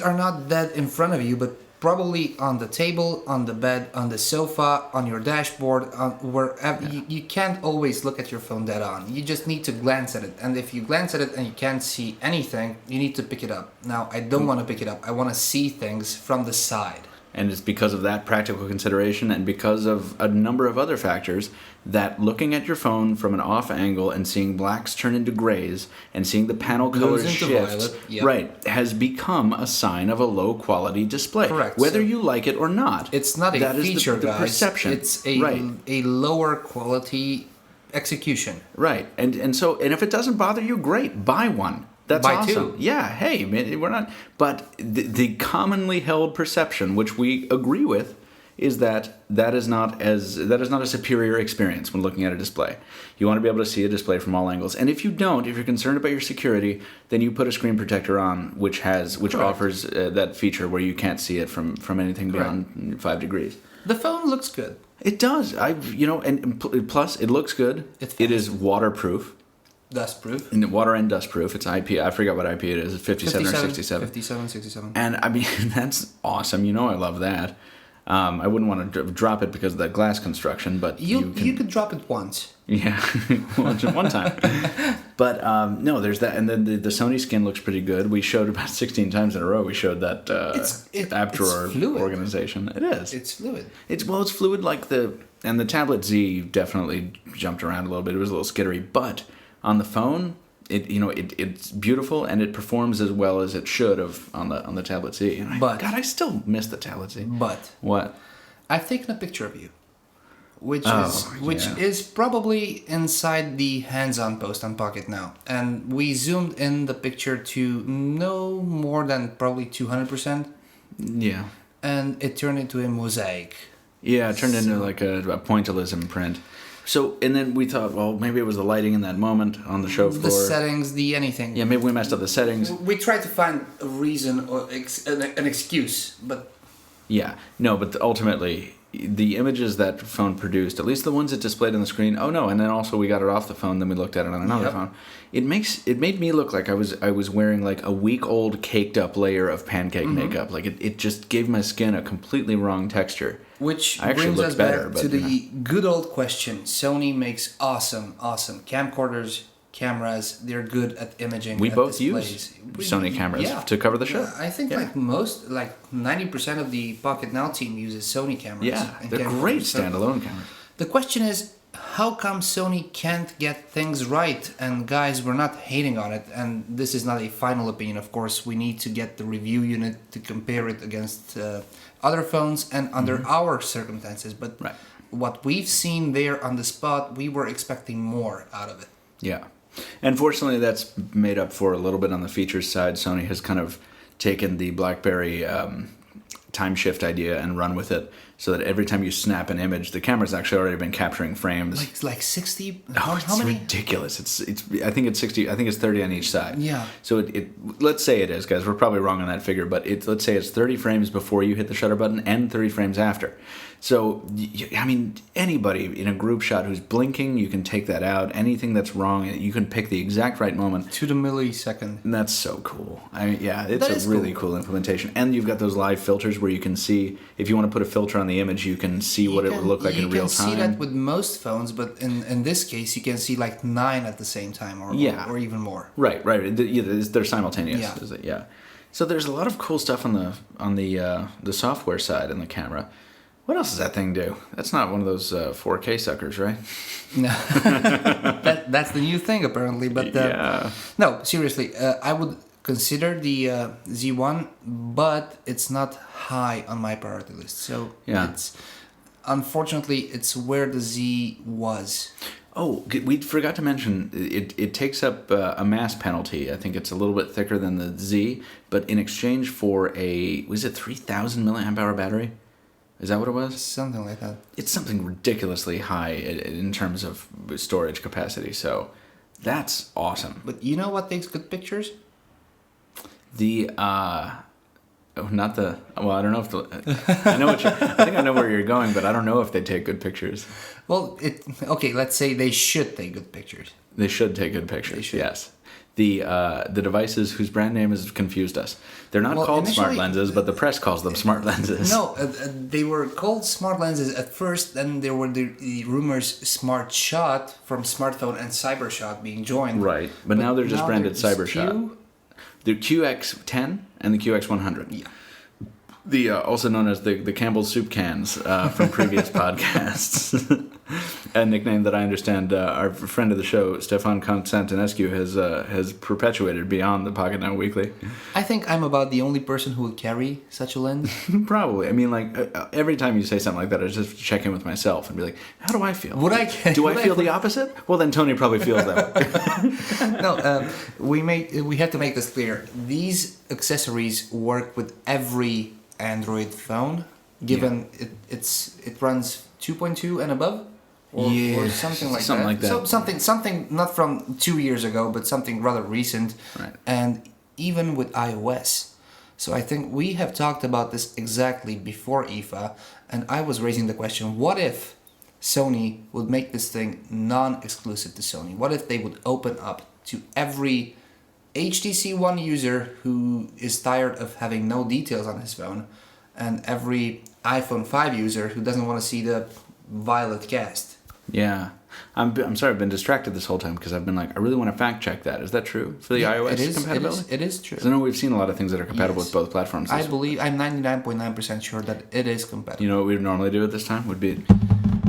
are not dead in front of you, but probably on the table, on the bed, on the sofa, on your dashboard, wherever. You can't always look at your phone dead on. You just need to glance at it. And if you glance at it and you can't see anything, you need to pick it up. Now, I don't want to pick it up. I want to see things from the side. And it's because of that practical consideration and because of a number of other factors that looking at your phone from an off angle and seeing blacks turn into grays and seeing the panel colors shift, right, has become a sign of a low quality display. Correct. Whether you like it or not. It's not a feature, the guys. perception. It's a lower quality execution. Right. And if it doesn't bother you, great. Buy one. That's Buy awesome. two. Yeah, hey, man, we're not. But the commonly held perception, which we agree with, is that is not a superior experience when looking at a display. You want to be able to see a display from all angles. And if you're concerned about your security, then you put a screen protector on, which offers that feature where you can't see it from anything beyond 5 degrees. The phone looks good. It does. And plus it looks good. It is waterproof. Dustproof. In water and dustproof. It's IP. I forgot what IP it is. It's 57 or 67. 57, 67. And I mean, that's awesome. I love that. I wouldn't want to drop it because of that glass construction, but you could drop it once. Yeah, one time. But no, there's that, and then the Sony skin looks pretty good. We showed about 16 times in a row. We showed that app drawer organization. It is. It's fluid. It's fluid like the Tablet Z definitely jumped around a little bit. It was a little skittery, but on the phone, it's beautiful and it performs as well as it should have on the Tablet Z. And I still miss the Tablet Z. But what? I've taken a picture of you, which is probably inside the hands-on post on Pocketnow, and we zoomed in the picture to no more than probably 200%. Yeah. And it turned into a mosaic. Yeah, it turned into like a pointillism print. So, and then we thought, well, maybe it was the lighting in that moment on the show floor. The settings, the anything. Yeah, maybe we messed up the settings. We tried to find a reason or an excuse, but... Yeah, no, but ultimately, the images that phone produced, at least the ones it displayed on the screen, oh no, and then also we got it off the phone, then we looked at it on another phone. It made me look like I was wearing like a week-old caked up layer of pancake makeup. Like it just gave my skin a completely wrong texture. Which brings us back to the good old question. Sony makes awesome camcorders, cameras. They're good at imaging. We both use Sony cameras to cover the show. Yeah, I think like 90% of the Pocketnow team uses Sony cameras. Yeah, they're great standalone cameras. The question is, how come Sony can't get things right? And guys, we're not hating on it, and this is not a final opinion. Of course, we need to get the review unit to compare it against other phones and under our circumstances. But what we've seen there on the spot, we were expecting more out of it. Yeah. Unfortunately, that's made up for a little bit on the features side. Sony has kind of taken the BlackBerry time shift idea and run with it, so that every time you snap an image, the camera's actually already been capturing frames. Like 60? How many? Ridiculous. I think it's 60. I think it's 30 on each side. Yeah. So it let's say it is, guys. We're probably wrong on that figure, but let's say it's 30 frames before you hit the shutter button and 30 frames after. So, I mean, anybody in a group shot who's blinking, you can take that out. Anything that's wrong, you can pick the exact right moment. To the millisecond. And that's so cool. I mean, yeah, it's a really cool implementation. And you've got those live filters where you can see, if you want to put a filter on the image, you can see what it would look like in real time. You can see that with most phones, but in this case, you can see like 9 at the same time or even more. Right. They're simultaneous. Yeah. So there's a lot of cool stuff on the software side in the camera. What else does that thing do? That's not one of those 4K suckers, right? No. That's the new thing, apparently. But no, seriously, I would consider the Z1, but it's not high on my priority list. So unfortunately, it's where the Z was. Oh, we forgot to mention, it takes up a mass penalty. I think it's a little bit thicker than the Z, but in exchange for was it 3,000 milliamp hour battery? Is that what it was? Something like that. It's something ridiculously high in terms of storage capacity, so that's awesome. But you know what takes good pictures? I don't know if I think I know where you're going, but I don't know if they take good pictures. Well, let's say they should take good pictures. They should take good pictures, yes. The devices whose brand name has confused us. They're not called smart lenses, but the press calls them smart lenses. No, they were called smart lenses at first, then there were the rumors Smart Shot from smartphone and Cybershot being joined. Right, but now they're just branded Cybershot. The QX10 and the QX100. Yeah. Also known as the Campbell's soup cans from previous podcasts. A nickname that I understand our friend of the show, Stefan Constantinescu, has perpetuated beyond the Pocketnow Weekly. I think I'm about the only person who would carry such a lens. Probably. I mean, like, every time you say something like that, I just check in with myself and be like, how do I feel? Do I feel the opposite? Well, then Tony probably feels that way. No, we had to make this clear. These accessories work with every Android phone, given it runs 2.2 and above, or something like that. So something not from 2 years ago, but something rather recent, right. And even with iOS. So I think we have talked about this exactly before IFA, and I was raising the question: what if Sony would make this thing non-exclusive to Sony? What if they would open up to every HTC One user who is tired of having no details on his phone, and every iPhone 5 user who doesn't want to see the violet cast. Yeah. I'm sorry, I've been distracted this whole time because I've been like, I really want to fact check that. Is that true for the iOS compatibility? It is true. 'Cause I know we've seen a lot of things that are compatible with both platforms. I believe, I'm 99.9% sure that it is compatible. You know what we'd normally do at this time? Would be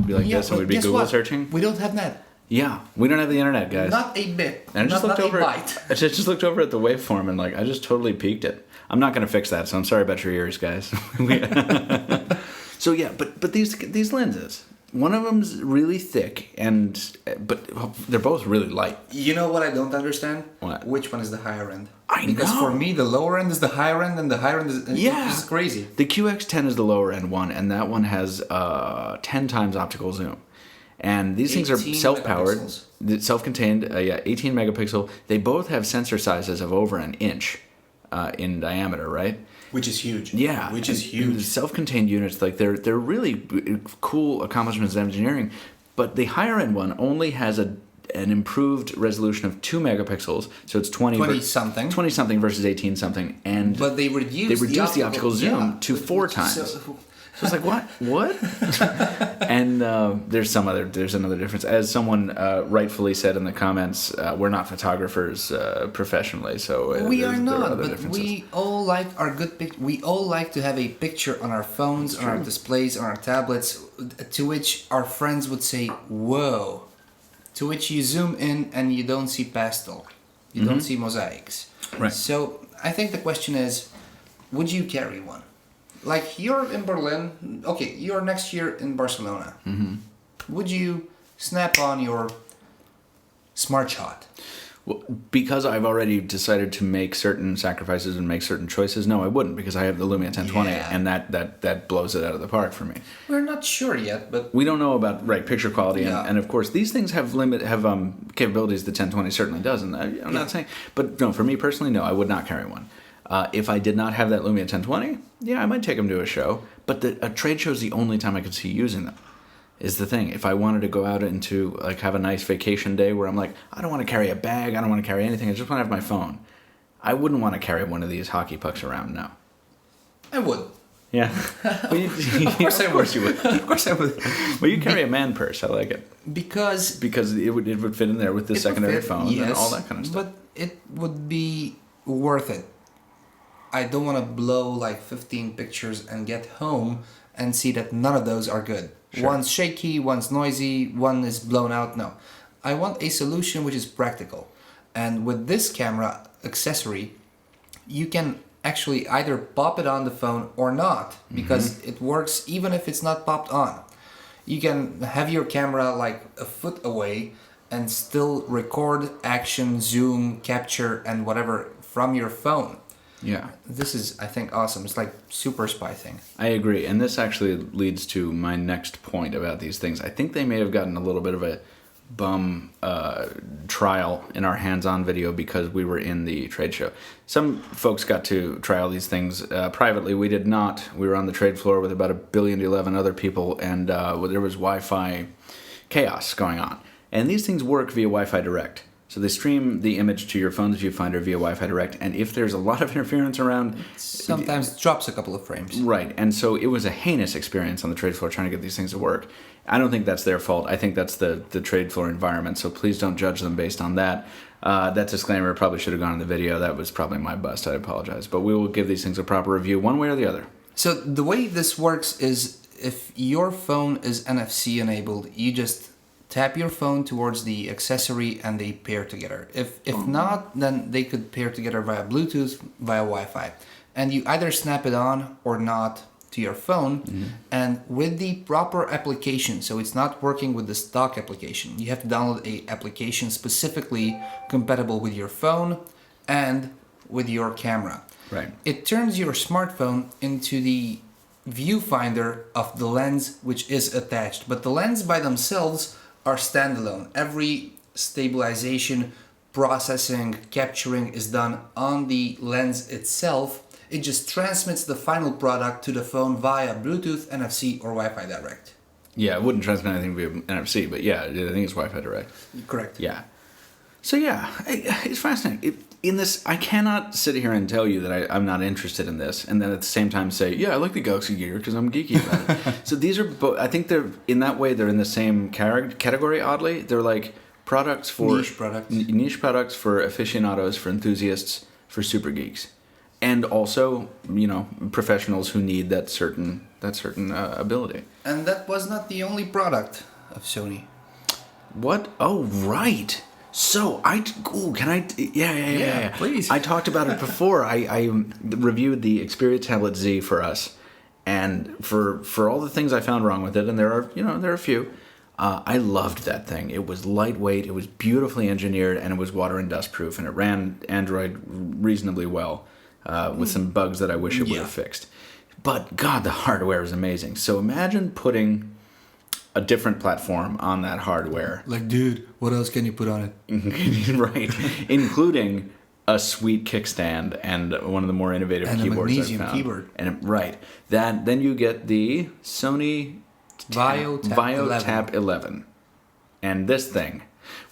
like this, and we'd be Google searching. We don't have net. Yeah, we don't have the internet, guys. Not a bit. And I just looked over. byte. I just looked over at the waveform and like I just totally peaked it. I'm not going to fix that, so I'm sorry about your ears, guys. So yeah, but these lenses, one of them's really thick, but they're both really light. You know what I don't understand? What? Which one is the higher end? Because for me, the lower end is the higher end, and the higher end is this is crazy. The QX10 is the lower end one, and that one has 10 times optical zoom. And these things are self-powered, self-contained, 18 megapixel. They both have sensor sizes of over an inch in diameter, right? Which is huge. Yeah. Which is huge. Self-contained units, like they're really cool accomplishments of engineering. But the higher end one only has an improved resolution of 2 megapixels, so it's 20-something versus 18-something. But they reduced the optical zoom to 4 times. So it's like, what? And there's another difference. As someone rightfully said in the comments, we're not photographers professionally, so we are not. But we all like our good we all like to have a picture on our phones, on our displays, on our tablets, to which our friends would say, "Whoa!" To which you zoom in and you don't see pastel, you don't see mosaics. Right. So I think the question is, would you carry one? Like, you're in Berlin, okay, you're next year in Barcelona. Mm-hmm. Would you snap on your smart shot? Well, because I've already decided to make certain sacrifices and make certain choices, no, I wouldn't, because I have the Lumia 1020, and that blows it out of the park for me. We're not sure yet, but we don't know about picture quality, and of course these things have capabilities the 1020 certainly does, and I'm not saying, but no, for me personally, no, I would not carry one. If I did not have that Lumia 1020, yeah, I might take them to a show, but a trade show is the only time I could see using them. Is the thing. If I wanted to go out into, like, have a nice vacation day where I'm like, I don't want to carry a bag, I don't want to carry anything, I just want to have my phone. I wouldn't want to carry one of these hockey pucks around, no. I would. Yeah. Well, of course I would. Of course you would. Of course I would. Well, you carry a man purse, I like it. Because it would fit in there with the secondary phone and all that kind of stuff. But it would be worth it. I don't want to blow like 15 pictures and get home and see that none of those are good. Sure. One's shaky, one's noisy, one is blown out. No. I want a solution which is practical. And with this camera accessory, you can actually either pop it on the phone or not, because it works even if it's not popped on. You can have your camera like a foot away and still record action, zoom, capture, and whatever from your phone. Yeah. This is, I think, awesome. It's like super spy thing. I agree. And this actually leads to my next point about these things. I think they may have gotten a little bit of a bum trial in our hands-on video because we were in the trade show. Some folks got to try all these things privately. We did not. We were on the trade floor with about 1 billion to 11 other people, and there was Wi-Fi chaos going on. And these things work via Wi-Fi Direct. So they stream the image to your phone's viewfinder via Wi-Fi Direct, and if there's a lot of interference around... Sometimes it drops a couple of frames. Right, and so it was a heinous experience on the trade floor trying to get these things to work. I don't think that's their fault. I think that's the trade floor environment, so please don't judge them based on that. That disclaimer probably should have gone in the video. That was probably my bust. I apologize. But we will give these things a proper review one way or the other. So the way this works is if your phone is NFC enabled, you just tap your phone towards the accessory and they pair together. If not, then they could pair together via Bluetooth, via Wi-Fi. And you either snap it on or not to your phone, and with the proper application, so it's not working with the stock application. You have to download a application specifically compatible with your phone and with your camera. Right. It turns your smartphone into the viewfinder of the lens which is attached, but the lens by themselves are standalone. Every stabilization, processing, capturing is done on the lens itself. It just transmits the final product to the phone via Bluetooth, NFC, or Wi-Fi Direct. Yeah, it wouldn't transmit anything via NFC, but yeah, I think it's Wi-Fi Direct. Correct. Yeah. So yeah, it's fascinating. In this, I cannot sit here and tell you that I'm not interested in this, and then at the same time say, yeah, I like the Galaxy Gear because I'm geeky about it. So these are both. I think they're in that way. They're in the same category. Oddly, they're like products for niche products for aficionados, for enthusiasts, for super geeks, and also professionals who need that certain ability. And that was not the only product of Sony. What? Oh, right. So yeah. Please. I talked about it before. I reviewed the Xperia Tablet Z for us, and for all the things I found wrong with it, and there are a few. I loved that thing. It was lightweight. It was beautifully engineered, and it was water and dust proof, and it ran Android reasonably well, with some bugs that I wish it would have fixed. But God, the hardware is amazing. So imagine putting a different platform on that hardware. Like, dude, what else can you put on it? Right. Including a sweet kickstand and one of the more innovative keyboards I've found. And a magnesium keyboard. And right. Then you get the Sony Vaio Tap 11. And this thing,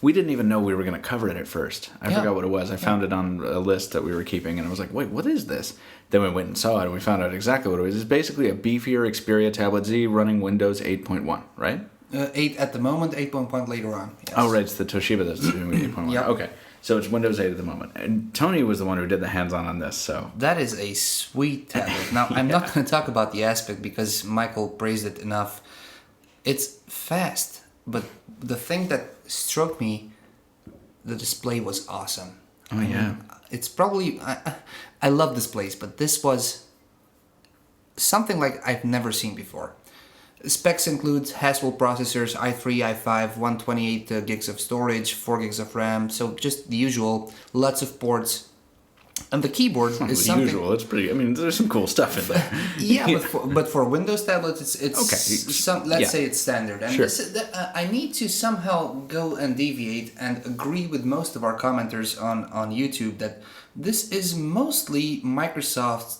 we didn't even know we were going to cover it at first. I forgot what it was. I found it on a list that we were keeping, and I was like, wait, what is this? Then we went and saw it, and we found out exactly what it was. It's basically a beefier Xperia Tablet Z running Windows 8.1, right? 8 at the moment, 8.1 later on. Yes. Oh, right. It's the Toshiba that's doing 8.1. Yep. Okay. So it's Windows 8 at the moment. And Tony was the one who did the hands-on on this, so... That is a sweet tablet. Now, I'm not going to talk about the aspect because Michael praised it enough. It's fast, but the thing that struck me, the display was awesome. Oh, yeah. It's probably... I love displays, but this was something like I've never seen before. Specs includes Haswell processors, i3, i5, 128 gigs of storage, 4 gigs of RAM, so just the usual, lots of ports. And the keyboard is something... usual. It's pretty... I mean, there's some cool stuff in there. Yeah, but for Windows tablets, it's okay. Let's say it's standard. And sure. I need to somehow go and deviate and agree with most of our commenters on YouTube that this is mostly Microsoft's,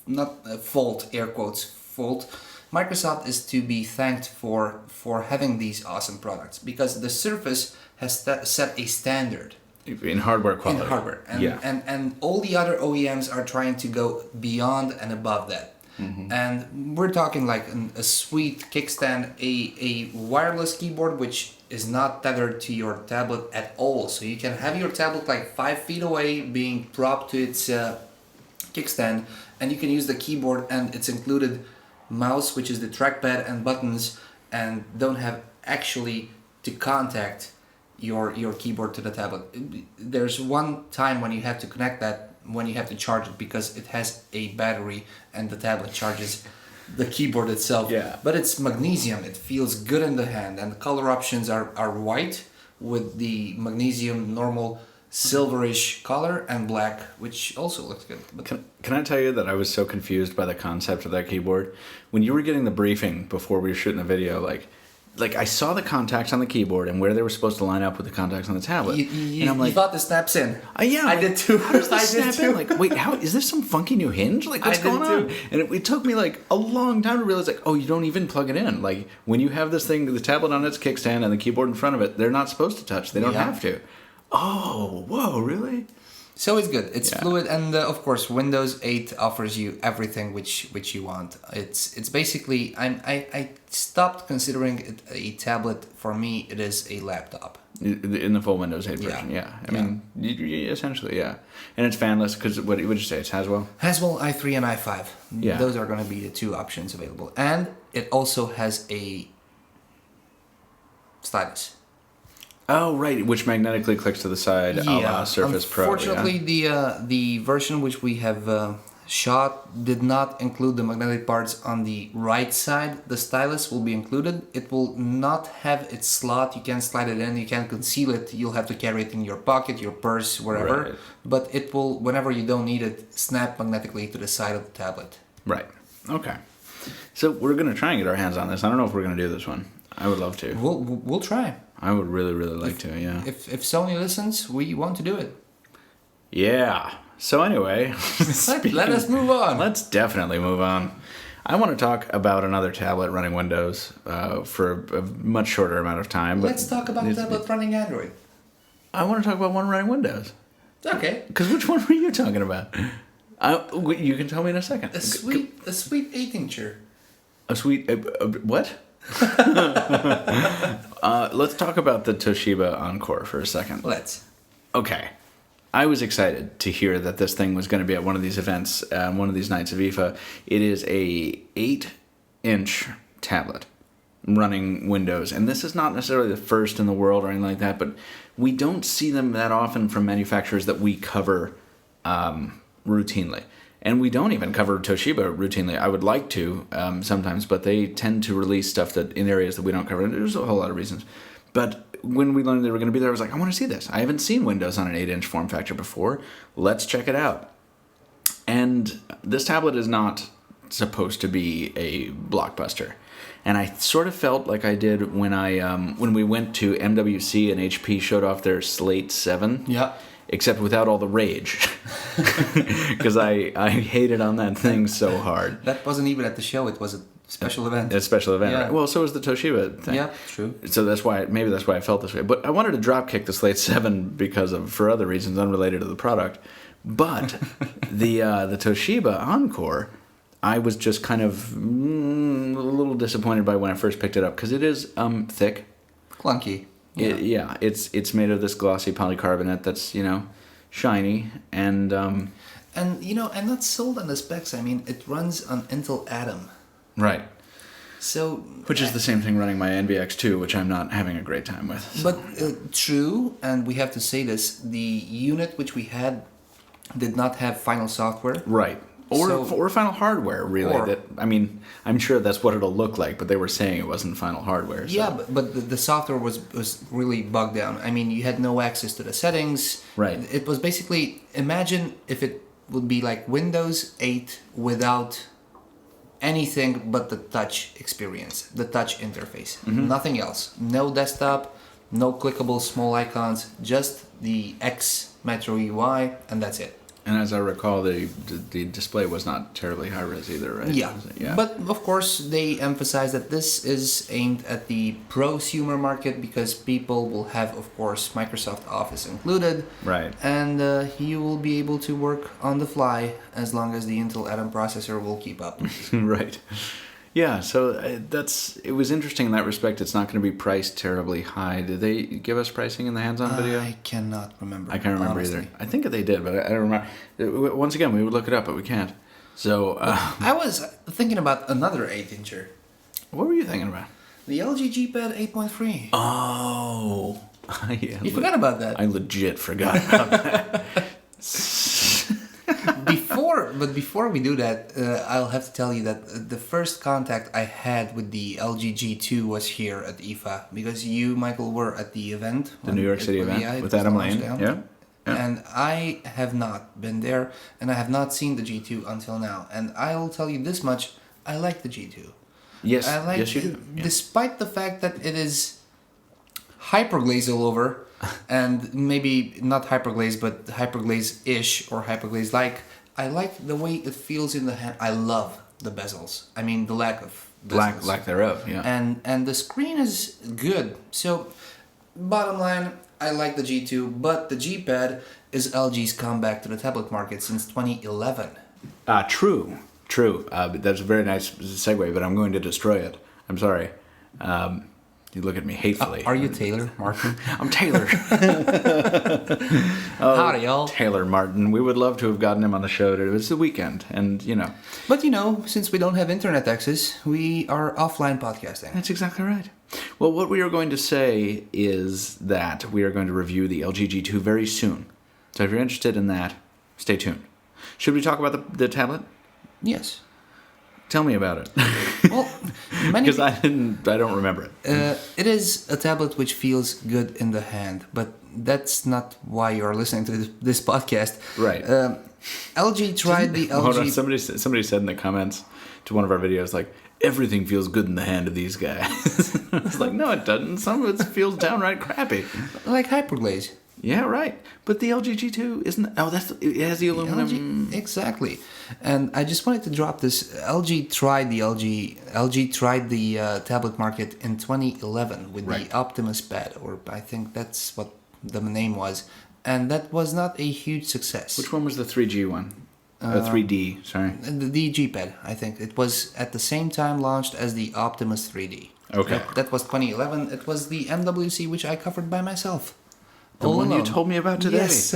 not fault, air quotes, fault. Microsoft is to be thanked for having these awesome products because the Surface has set a standard. In hardware quality. In hardware. And all the other OEMs are trying to go beyond and above that. Mm-hmm. And we're talking like a sweet kickstand, a wireless keyboard which is not tethered to your tablet at all. So you can have your tablet like 5 feet away being propped to its kickstand, and you can use the keyboard, and it's included mouse, which is the trackpad, and buttons, and don't have actually to contact your keyboard to the tablet. There's one time when you have to connect that, when you have to charge it because it has a battery and the tablet charges the keyboard itself. Yeah. But it's magnesium. It feels good in the hand, and the color options are white with the magnesium normal silverish color and black, which also looks good. But can I tell you that I was so confused by the concept of that keyboard? When you were getting the briefing before we were shooting the video, like I saw the contacts on the keyboard and where they were supposed to line up with the contacts on the tablet. And I'm like, you thought this snaps in. Yeah. I did too. How does this snap in? Like, wait, how is this some funky new hinge? Like, what's going on? And it took me like a long time to realize, like, oh, you don't even plug it in. Like, when you have this thing, the tablet on its kickstand and the keyboard in front of it, they're not supposed to touch. They don't have to. Oh, whoa, really? So it's good. It's fluid, and of course, Windows 8 offers you everything which you want. It's basically I stopped considering it a tablet. For me, it is a laptop. In the full Windows 8 version, I mean, essentially, yeah. And it's fanless because what would you say? It's Haswell. Haswell i3 and i5. Yeah, those are going to be the two options available, and it also has a stylus. Oh, right, which magnetically clicks to the side, a la Surface Pro. Unfortunately, the version which we have shot did not include the magnetic parts on the right side. The stylus will be included. It will not have its slot. You can't slide it in. You can't conceal it. You'll have to carry it in your pocket, your purse, wherever. Right. But it will, whenever you don't need it, snap magnetically to the side of the tablet. Right. Okay. So we're going to try and get our hands on this. I don't know if we're going to do this one. I would love to. We'll try. I would really, really like to, yeah. If Sony listens, we want to do it. Yeah. So anyway, let us move on. Let's definitely move on. I want to talk about another tablet running Windows for a much shorter amount of time. Let's talk about a tablet running Android. I want to talk about one running Windows. Okay. Because which one were you talking about? You can tell me in a second. A sweet 8-incher. A sweet... what? Let's talk about the Toshiba Encore for a second. Let's. Okay. I was excited to hear that this thing was going to be at one of these events, one of these nights of IFA. It is a 8-inch tablet running Windows. And this is not necessarily the first in the world or anything like that, but we don't see them that often from manufacturers that we cover routinely. And we don't even cover Toshiba routinely. I would like to sometimes, but they tend to release stuff that in areas that we don't cover. And there's a whole lot of reasons. But when we learned they were going to be there, I was like, I want to see this. I haven't seen Windows on an 8-inch form factor before. Let's check it out. And this tablet is not supposed to be a blockbuster. And I sort of felt like I did when we went to MWC and HP showed off their Slate 7. Yeah. Except without all the rage. Because I hated on that thing so hard. That wasn't even at the show. It was a special event. A special event, Yeah. right? Well, so was the Toshiba thing. Yeah, true. So maybe that's why I felt this way. But I wanted to dropkick the Slate 7 for other reasons unrelated to the product. But the Toshiba Encore, I was just kind of a little disappointed by when I first picked it up because it is thick. Clunky. Yeah. It's made of this glossy polycarbonate that's shiny and I'm not sold on the specs. I mean, it runs on Intel Atom. right. So, Which is the same thing running my NVX2, which I'm not having a great time with. So. But true, and we have to say this: the unit which we had did not have final software. Right. Or final hardware, really. Or- I'm sure that's what it'll look like, but they were saying it wasn't final hardware. So. Yeah, but the software was really bogged down. I mean, you had no access to the settings. Right. It was basically, imagine if it would be like Windows 8 without anything but the touch experience, the touch interface. Mm-hmm. Nothing else. No desktop, no clickable small icons, just the X Metro UI, and that's it. And as I recall, the display was not terribly high res either, right? Yeah. Yeah. But of course, they emphasize that this is aimed at the prosumer market because people will have, of course, Microsoft Office included. Right. And you will be able to work on the fly as long as the Intel Atom processor will keep up. Right. Yeah, so it was interesting in that respect. It's not going to be priced terribly high. Did they give us pricing in the hands-on video? I cannot remember. I can't remember honestly. either. I think they did, but I don't remember. Once again, we would look it up, but we can't. So, I was thinking about another 8-incher. what were you thinking about? The LG G Pad 8.3. Oh, yeah. You forgot about that. I legit forgot about that. Before we do that, I'll have to tell you that the first contact I had with the LG G2 was here at IFA because you, Michael, were at the event. The New York City event with Adam Lane. Yeah. And I have not been there, and I have not seen the G2 until now. And I'll tell you this much: I like the G2. Yes. I like yes, you do. Yeah. despite the fact that it is hyperglaze all over, and maybe not hyperglaze, but hyperglaze-ish or hyperglaze-like. I like the way it feels in the hand. I love the bezels. I mean, the lack of bezels. Lack thereof. Yeah. And the screen is good. So, bottom line, I like the G2, but the G Pad is LG's comeback to the tablet market since 2011. True. That's a very nice segue, but I'm going to destroy it. I'm sorry. You look at me hatefully. Are you Taylor Martin? I'm Taylor. Howdy, y'all. Taylor Martin. We would love to have gotten him on the show. It was the weekend, and But since we don't have internet access, we are offline podcasting. That's exactly right. Well, what we are going to say is that we are going to review the LG G2 very soon. So if you're interested in that, stay tuned. Should we talk about the tablet? Yes. Tell me about it. Well, Because I don't remember it. It is a tablet which feels good in the hand, but that's not why you're listening to this podcast. Right. LG tried the LG. Hold on, somebody said in the comments to one of our videos, like, everything feels good in the hand of these guys. It's like, no, it doesn't. Some of it feels downright crappy. Like hyperglaze. Yeah, right. But the LG G2 isn't. Oh, it has the aluminum. LG, exactly. And I just wanted to drop this. LG tried the tablet market in 2011 with Right. the Optimus Pad, or I think that's what the name was, and that was not a huge success. Which one was the 3G one? 3D, sorry. The G-Pad, I think. It was at the same time launched as the Optimus 3D. Okay. That was 2011. It was the MWC, which I covered by myself. The one you told me about today. Yes.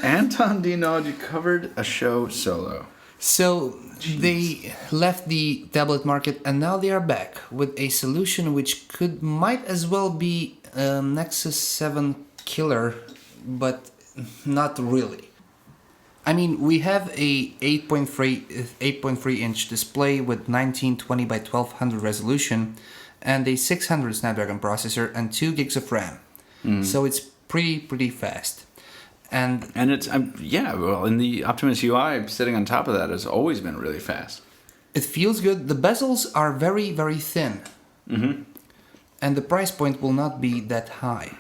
Anton Dinod, you covered a show solo. So they left the tablet market, and now they are back with a solution which might as well be a Nexus 7 killer, but not really. I mean, we have a 8.3 inch display with 1920 by 1200 resolution and a 600 Snapdragon processor and 2 gigs of RAM. So it's pretty fast. And it's well, in the Optimus UI, sitting on top of that has always been really fast. it feels good. The bezels are very thin. Mm-hmm. And the price point will not be that high.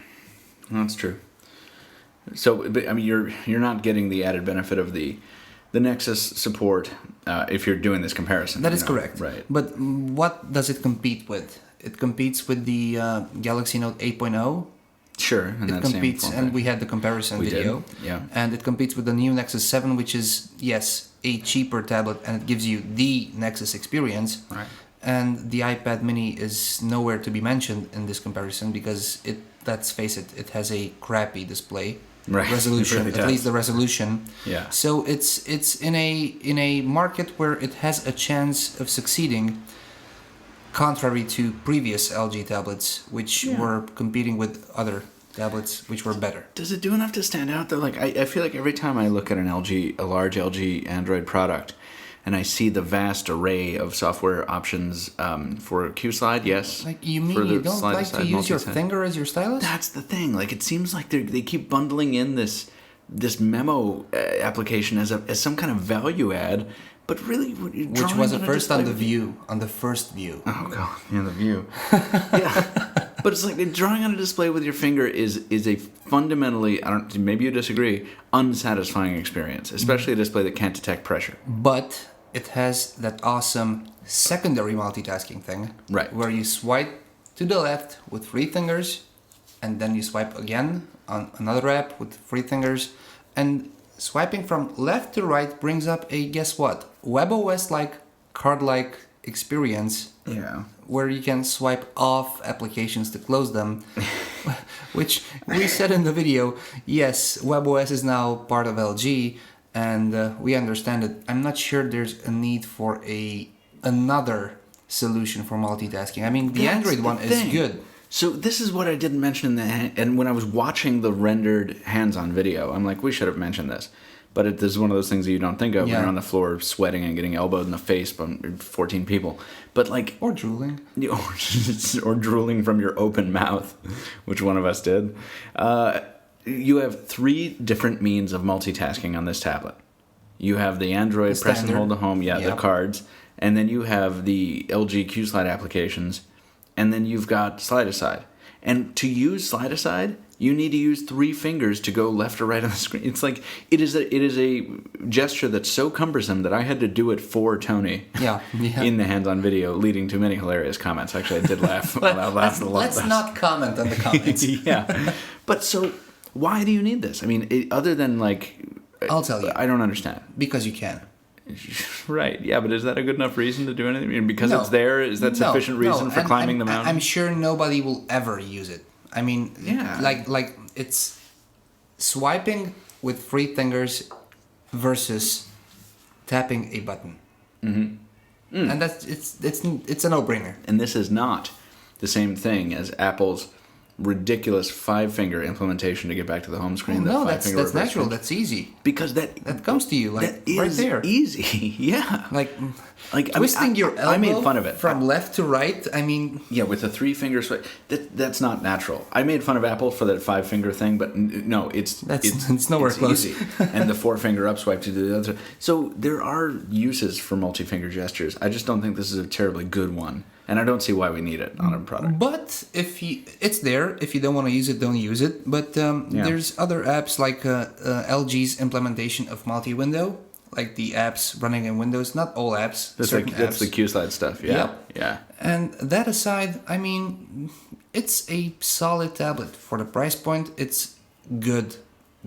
That's true. So, I mean, you're not getting the added benefit of the Nexus support if you're doing this comparison. That is correct. Right. But what does it compete with? It competes with the Galaxy Note 8.0. Sure, and It competes, and we had the comparison video. Yeah. And it competes with the new Nexus 7, which is, yes, a cheaper tablet, and it gives you the Nexus experience. Right. And the iPad mini is nowhere to be mentioned in this comparison because let's face it, it has a crappy display. Right. Resolution, It really at does. least the resolution. Yeah. So it's in a market where it has a chance of succeeding, contrary to previous LG tablets, which were competing with other tablets which were better. Does it do enough to stand out though? Like I feel like every time I look at a large LG Android product, and I see the vast array of software options for QSlide, yes. Like you mean for the you don't slide like aside to use your multi-side. finger as your stylus? That's the thing. Like it seems like they keep bundling in this memo application as some kind of value add, but really, Which was at first on the first view. Oh god, yeah, the view. Yeah, but it's like drawing on a display with your finger is a fundamentally, maybe you disagree, unsatisfying experience, especially a display that can't detect pressure. But it has that awesome secondary multitasking thing, Right. where you swipe to the left with 3 fingers, and then you swipe again on another app with 3 fingers, and swiping from left to right brings up a, guess what, WebOS-like, card-like experience. Yeah. Where you can swipe off applications to close them, which we said in the video, yes, WebOS is now part of LG, and we understand it. I'm not sure there's a need for another solution for multitasking. I mean, the Android one is good. So this is what I didn't mention and when I was watching the rendered hands-on video, I'm like, we should have mentioned this. But this is one of those things that you don't think of when you're on the floor sweating and getting elbowed in the face by 14 people. But like, or drooling, or drooling from your open mouth, which one of us did. You have 3 different means of multitasking on this tablet. You have the Android press and hold to home, the cards, and then you have the LG QSlide applications, and then you've got slide aside. And to use slide aside, you need to use 3 fingers to go left or right on the screen. It's like it is a gesture that's so cumbersome that I had to do it for Tony. In the hands-on video, leading to many hilarious comments. Actually, I did laugh. Let's not comment on the comments. Yeah, but so why do you need this? I mean, other than like, I'll tell you. I don't understand. Because you can. Right, yeah, but is that a good enough reason to do anything? I mean, because it's there, is that sufficient reason for climbing the mountain? I'm sure nobody will ever use it. I mean, like it's swiping with 3 fingers versus tapping a button. Mm-hmm. And it's a no-brainer. And this is not the same thing as Apple's ridiculous 5-finger implementation to get back to the home screen. No, that's natural. That's easy. Because that comes to you that right is there. Easy. Yeah. Like twisting your elbow. I made fun of it from left to right. I mean, with a 3-finger swipe. That's not natural. I made fun of Apple for that 5-finger thing, but no, it's nowhere close. Easy. And the 4-finger up swipe to do the other. So there are uses for multi-finger gestures. I just don't think this is a terribly good one. And I don't see why we need it on a product. But it's there. If you don't want to use it, don't use it. But there's other apps like LG's implementation of multi-window, like the apps running in Windows. Not all apps. That's the QSlide stuff. Yeah. And that aside, I mean, it's a solid tablet for the price point. It's good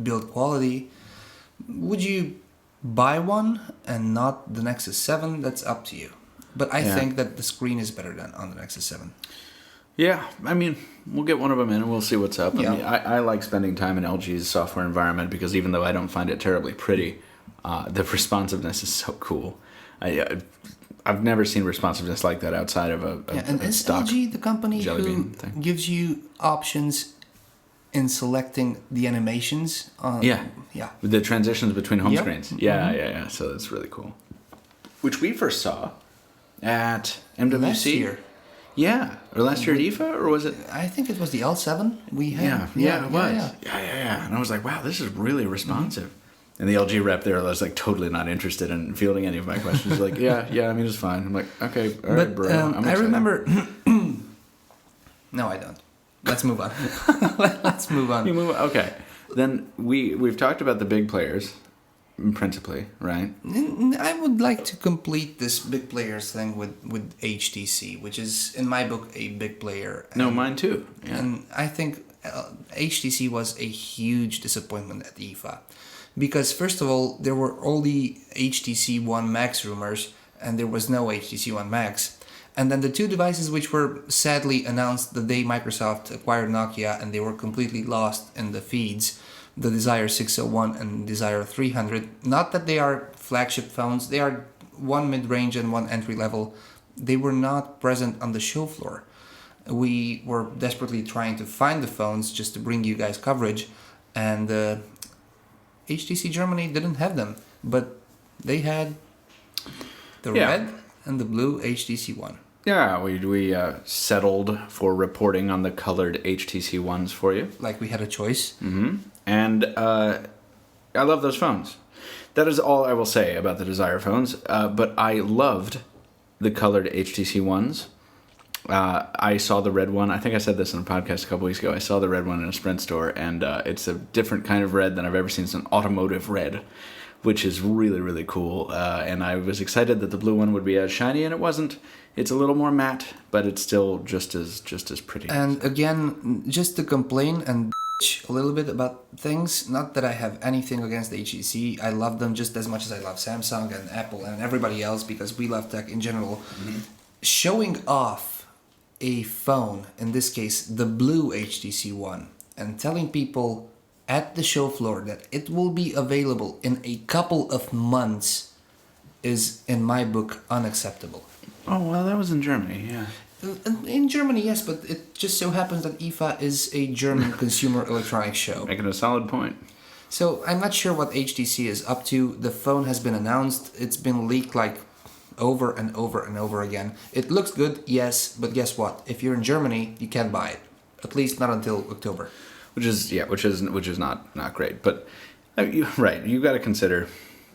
build quality. Would you buy one and not the Nexus 7? That's up to you. But I think that the screen is better than on the Nexus 7. Yeah, I mean, we'll get one of them in and we'll see what's up. Yeah. I mean, I like spending time in LG's software environment because even though I don't find it terribly pretty, the responsiveness is so cool. I've never seen responsiveness like that outside of And a is stock LG the company Jelly who Bean thing. gives you options in selecting the animations? Yeah. With the transitions between home Yep. screens. Yeah. So that's really cool. Which we first saw at MWC. Last year. Yeah. Or last year at IFA, or was it? I think it was the L7 we had. Yeah, it was. Yeah. And I was like, wow, this is really responsive. And the LG rep there was like totally not interested in fielding any of my questions. Like, yeah, I mean, it's fine. I'm like, okay, all right, bro. I'm I excited. remember... No, I don't. Let's move on. Let's move on. You move. Okay. Then we've talked about the big players, principally, right? I would like to complete this big players thing with HTC, which is, in my book, a big player. No, mine too. Yeah. And I think HTC was a huge disappointment at IFA. Because, first of all, there were all the HTC One Max rumors, and there was no HTC One Max. And then the two devices which were sadly announced the day Microsoft acquired Nokia, and they were completely lost in the feeds, the Desire 601 and Desire 300. Not that they are flagship phones, they are one mid-range and one entry-level. They were not present on the show floor. We were desperately trying to find the phones just to bring you guys coverage, and HTC Germany didn't have them, but they had the red and the blue HTC One. Yeah, we settled for reporting on the colored HTC Ones for you. Like we had a choice. Mm-hmm. And I love those phones. That is all I will say about the Desire phones. But I loved the colored HTC Ones. I saw the red one. I think I said this in a podcast a couple weeks ago. I saw the red one in a Sprint store, and it's a different kind of red than I've ever seen. It's an automotive red, which is really, really cool. And I was excited that the blue one would be as shiny, and it wasn't. It's a little more matte, but it's still just as pretty. And again, just to complain and bitch a little bit about things, not that I have anything against HTC. I love them just as much as I love Samsung and Apple and everybody else, because we love tech in general. Mm-hmm. Showing off a phone, in this case the blue HTC One, and telling people at the show floor that it will be available in a couple of months is, in my book, unacceptable. Oh, well, that was in Germany, yeah. In Germany, yes, but it just so happens that IFA is a German consumer electronics show. Making a solid point. So I'm not sure what HTC is up to. The phone has been announced. It's been leaked like over and over and over again. It looks good, yes, but guess what? If you're in Germany, you can't buy it. At least not until October. Which is not great. But right, you've got to consider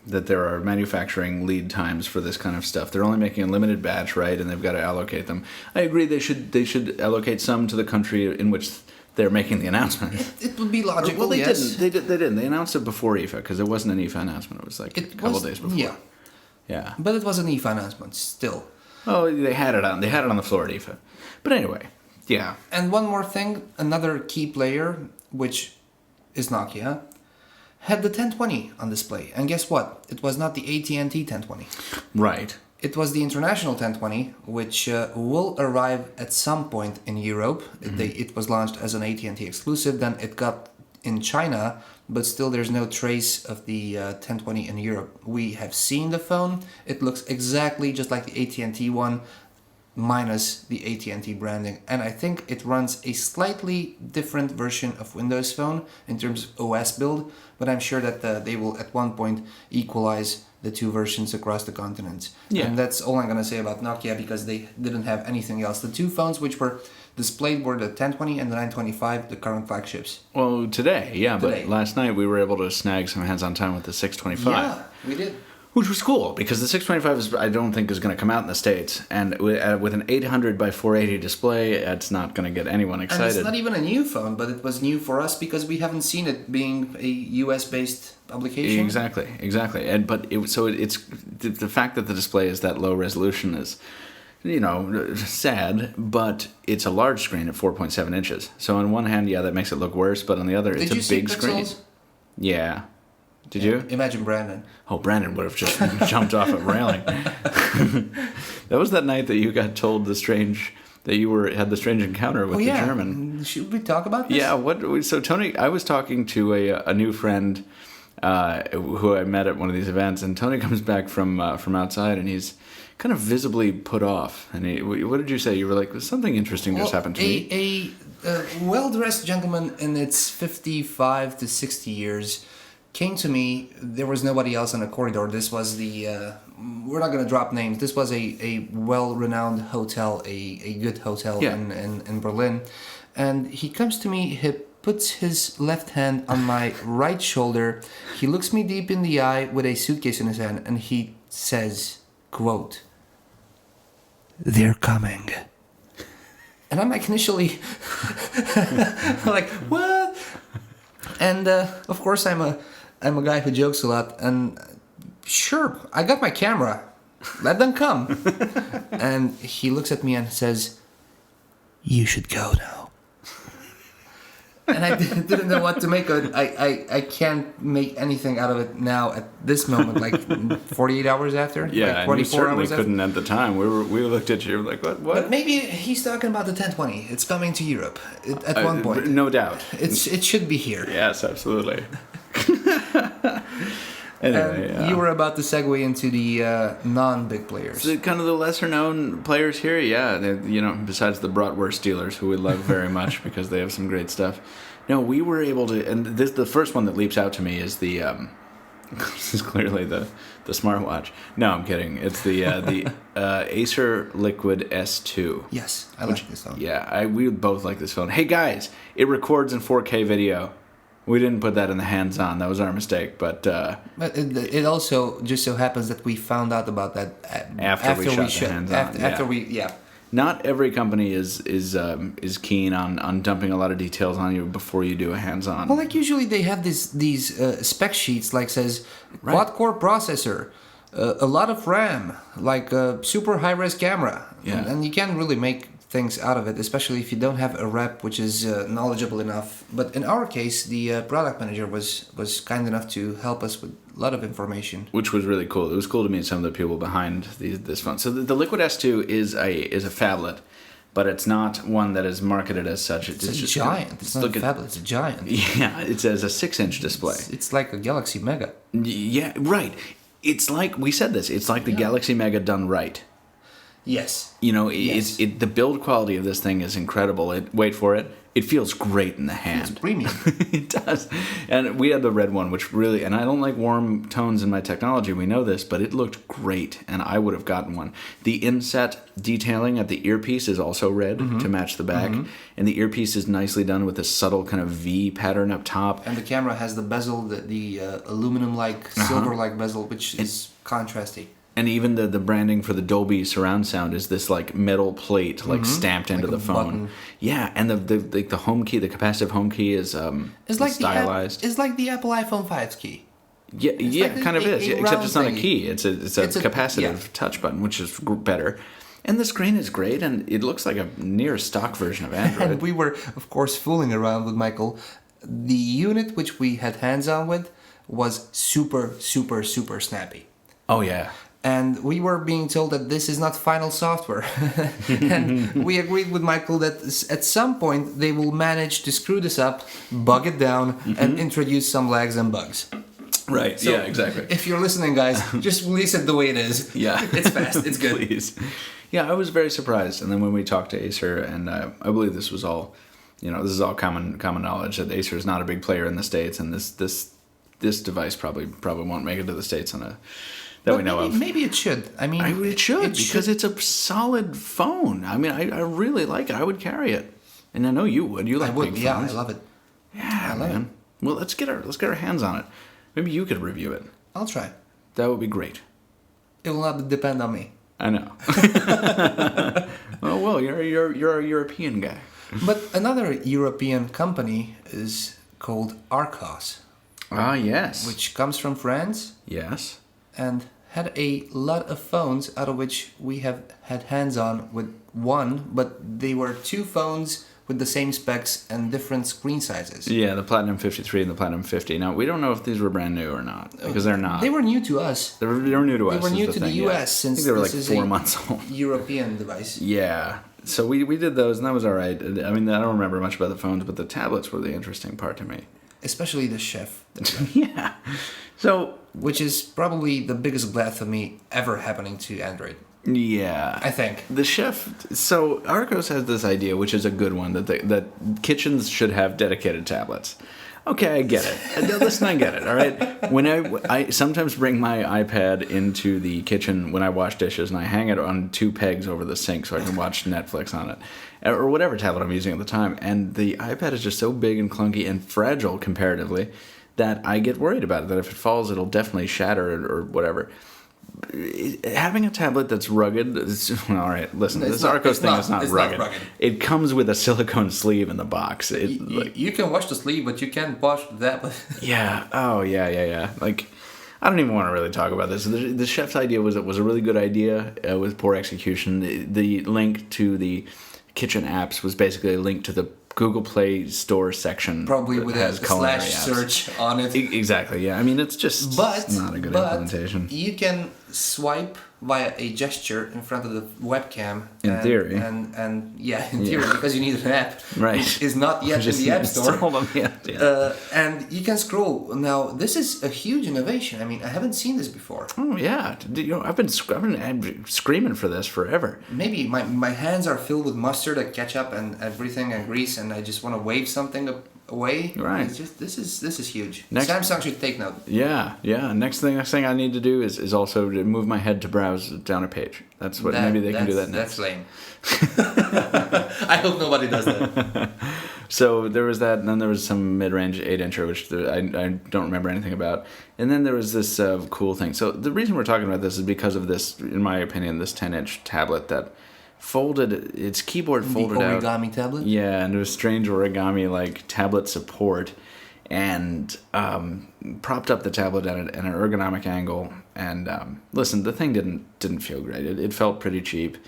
that there are manufacturing lead times for this kind of stuff. They're only making a limited batch, right? And they've got to allocate them. I agree they should allocate some to the country in which they're making the announcement. It would be logical, well, they yes. didn't. They didn't. They announced it before IFA because it wasn't an IFA announcement. It was like a couple days before. Yeah. Yeah. But it was an IFA announcement still. Oh, they had it on the floor at IFA. But anyway, yeah. And one more thing, another key player, which is Nokia, had the 1020 on display. And guess what? It was not the AT&T 1020. Right. It was the international 1020, which will arrive at some point in Europe. Mm-hmm. It was launched as an AT&T exclusive, then it got in China, but still there's no trace of the 1020 in Europe. We have seen the phone. It looks exactly just like the AT&T one, minus the AT&T branding. And I think it runs a slightly different version of Windows Phone in terms of OS build, but I'm sure that they will at one point equalize the two versions across the continents. Yeah. And that's all I'm going to say about Nokia, because they didn't have anything else. The two phones which were displayed were the 1020 and the 925, the current flagships. Well, today, but last night we were able to snag some hands-on time with the 625. Yeah, we did. Which was cool, because the 625 I don't think is going to come out in the States. And with an 800 by 480 display, it's not going to get anyone excited. And it's not even a new phone, but it was new for us because we haven't seen it being a US-based publication. Exactly. And it's the fact that the display is that low resolution is sad, but it's a large screen at 4.7 inches. So on one hand, yeah, that makes it look worse, but on the other, it's a big screen. Yeah. Did you? Imagine Brandon. Oh, Brandon would have just jumped off a railing. That was that night that you got told that you had the strange encounter with the German. Should we talk about this? Yeah. So Tony, I was talking to a new friend who I met at one of these events, and Tony comes back from outside, and he's kind of visibly put off. And what did you say? You were like, something interesting just happened to me. A well-dressed gentleman in its 55 to 60 years came to me. There was nobody else in the corridor. This was we're not going to drop names. This was a well-renowned hotel, a good hotel in Berlin. And he comes to me, he puts his left hand on my right shoulder. He looks me deep in the eye with a suitcase in his hand, and he says, quote, "They're coming." And I'm like initially like, what? And of course I'm a guy who jokes a lot, and sure, I got my camera. Let them come. And he looks at me and says, "You should go now." And I didn't know what to make of it. I can't make anything out of it now at this moment, like 48 hours after. Yeah, like and we 24 certainly hours couldn't at the time. We looked at you like, what? But maybe he's talking about the 1020. It's coming to Europe at one point. No doubt. It should be here. Yes, absolutely. Anyway, you were about to segue into the non-big players. So kind of the lesser-known players here, yeah. Besides the bratwurst dealers, who we love very much because they have some great stuff. No, we were able to, and the first one that leaps out to me is the. This is clearly the smartwatch. No, I'm kidding. It's the Acer Liquid S2. Yes, I like this phone. Yeah, we both like this phone. Hey guys, it records in 4K video. We didn't put that in the hands-on. That was our mistake, but it also just so happens that we found out about that after we shot the hands-on. After we. Not every company is keen on dumping a lot of details on you before you do a hands-on. Well, like usually they have these spec sheets, like says quad-core processor, a lot of RAM, like a super high-res camera, and you can't really make things out of it, especially if you don't have a rep which is knowledgeable enough. But in our case, the product manager was kind enough to help us with a lot of information, which was really cool. It was cool to meet some of the people behind this phone. So the Liquid S2 is a phablet, but it's not one that is marketed as such. It's a giant. It's not a phablet. It's a giant. Yeah, it's as a 6-inch display. It's like a Galaxy Mega. Yeah, right. It's like we said this. It's like the Galaxy Mega done right. Yes. The build quality of this thing is incredible. Wait for it. It feels great in the hand. It's premium. It does. And we had the red one, which really, and I don't like warm tones in my technology, we know this, but it looked great, and I would have gotten one. The inset detailing at the earpiece is also red to match the back, and the earpiece is nicely done with a subtle kind of V pattern up top. And the camera has the bezel, the aluminum-like, silver-like bezel, which is contrasty. And even the branding for the Dolby surround sound is this like metal plate stamped into the phone. Button. Yeah, and the home key, the capacitive home key is stylized. It's like the Apple iPhone 5's key. Yeah, like kind of is. Except it's not a key. It's a capacitive touch button, which is better. And the screen is great, and it looks like a near stock version of Android. And we were, of course, fooling around with Michael. The unit which we had hands-on with was super, super, super snappy. Oh, yeah. And we were being told that this is not final software. And we agreed with Michael that at some point they will manage to screw this up, bug it down, and introduce some lags and bugs. Right, so exactly. If you're listening, guys, just release it the way it is. Yeah. It's fast, it's good. Please. Yeah, I was very surprised. And then when we talked to Acer, and I believe this was all, this is all common knowledge, that Acer is not a big player in the States, and this device probably won't make it to the States we know of. Maybe it should. I mean, it should because it's a solid phone. I mean, I really like it. I would carry it, and I know you would. You like big phones. Yeah, I love it. Yeah, I love it. Well, let's get our hands on it. Maybe you could review it. I'll try. That would be great. It will not depend on me. I know. Oh well, you're a European guy. But another European company is called Archos. Ah, yes. Which comes from France. Yes. And had a lot of phones, out of which we have had hands-on with one, but they were two phones with the same specs and different screen sizes. Yeah, the Platinum 53 and the Platinum 50. Now, we don't know if these were brand new or not, because they're not. They were new to us. They were new to us. They were new to the US since I think they were like this 4 is months old. a European device. Yeah. So we did those, and that was all right. I mean, I don't remember much about the phones, but the tablets were the interesting part to me. Especially the Chef. Yeah. So... Which is probably the biggest blasphemy ever happening to Android. Yeah, I think the Chef. So Archos has this idea, which is a good one, that kitchens should have dedicated tablets. Okay, I get it. Listen, I get it. All right. When I sometimes bring my iPad into the kitchen when I wash dishes, and I hang it on 2 pegs over the sink so I can watch Netflix on it, or whatever tablet I'm using at the time. And the iPad is just so big and clunky and fragile comparatively that I get worried about it. That if it falls, it'll definitely shatter it or whatever. Having a tablet that's rugged, all right, listen, this Archos thing is not rugged. It comes with a silicone sleeve in the box. You can wash the sleeve, but you can't wash the tablet. Yeah. Oh, yeah. Like, I don't even want to really talk about this. The Chef's idea was a really good idea with poor execution. The link to the kitchen apps was basically a link to the Google Play Store section. Probably with a slash search on it. Exactly, yeah. I mean, it's just not a good implementation. You can swipe via a gesture in front of the webcam. In theory. And yeah, in theory, because you need an app. Right. Which is not yet in the App Store. Yeah. And you can scroll. Now, this is a huge innovation. I mean, I haven't seen this before. Oh, yeah. I've been screaming for this forever. Maybe my hands are filled with mustard and ketchup and everything and grease, and I just want to wave something away. Right. It's just this is huge. Samsung should take note. Yeah. Next thing I need to do is also to move my head to browse down a page. That's what maybe they can do that next. That's lame. I hope nobody does that. So there was that, and then there was some mid-range 8-incher, which I don't remember anything about. And then there was this cool thing. So the reason we're talking about this is because of this, in my opinion, this 10-inch tablet that folded, its keyboard folded out. The origami tablet? Yeah, and it was strange origami like tablet support, and propped up the tablet at an ergonomic angle. And listen, the thing didn't feel great. It felt pretty cheap.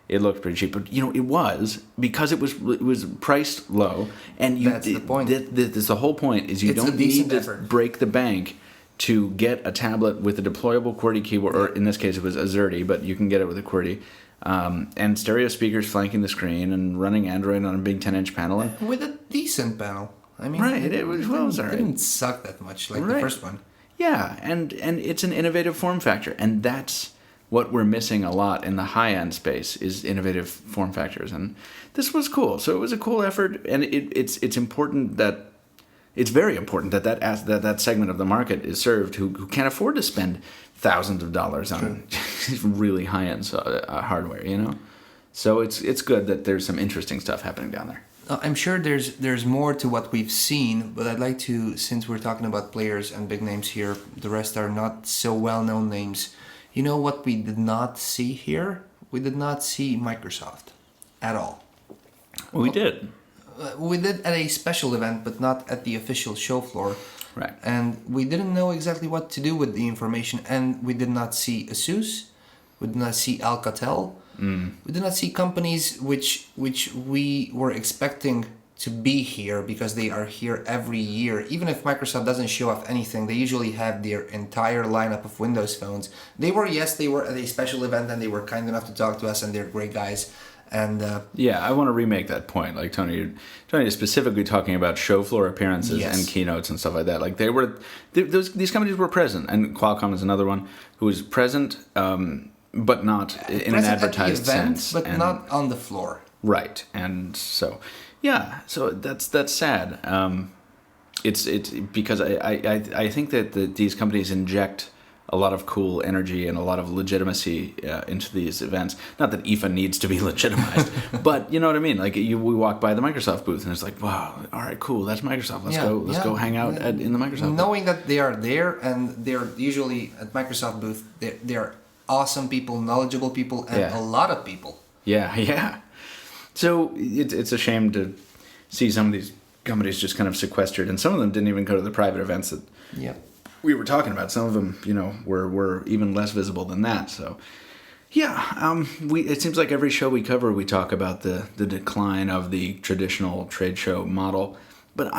It looked pretty cheap, but it was because it was priced low, and that's the point. That's the whole point. Is you don't need to break the bank to get a tablet with a deployable QWERTY keyboard, or in this case it was AZERTY, but you can get it with a QWERTY. And stereo speakers flanking the screen and running Android on a big 10-inch panel. And with a decent panel. I mean, right, it was all right. It didn't suck that much like the first one. Yeah, and it's an innovative form factor, and that's what we're missing a lot in the high-end space is innovative form factors. And this was cool. So it was a cool effort, and it's important that it's very important that segment of the market is served who can't afford to spend thousands of dollars on really high-end hardware, So it's good that there's some interesting stuff happening down there. I'm sure there's more to what we've seen, but I'd like to, since we're talking about players and big names here, the rest are not so well-known names. You know what we did not see here? We did not see Microsoft at all. We did. We did at a special event, but not at the official show floor. Right. And we didn't know exactly what to do with the information, and we did not see Asus, we did not see Alcatel, we did not see companies which we were expecting to be here because they are here every year. Even if Microsoft doesn't show off anything, they usually have their entire lineup of Windows phones. They were at a special event, and they were kind enough to talk to us, and they're great guys. And I want to remake that point. Like Tony is specifically talking about show floor appearances and keynotes and stuff like that. Like these companies were present, and Qualcomm is another one who was present, but not in an advertised sense, but not on the floor. Right, and so that's sad. It's because I think that these companies inject a lot of cool energy and a lot of legitimacy into these events. Not that IFA needs to be legitimized, but you know what I mean. Like we walk by the Microsoft booth and it's like, wow, all right, cool, that's Microsoft. Let's go hang out in the Microsoft booth. Knowing that they are there, and they're usually at Microsoft booth, they're awesome people, knowledgeable people, and a lot of people. Yeah. So it's a shame to see some of these companies just kind of sequestered, and some of them didn't even go to the private events that we were talking about. Some of them, were even less visible than that. So, yeah, it seems like every show we cover, we talk about the decline of the traditional trade show model. But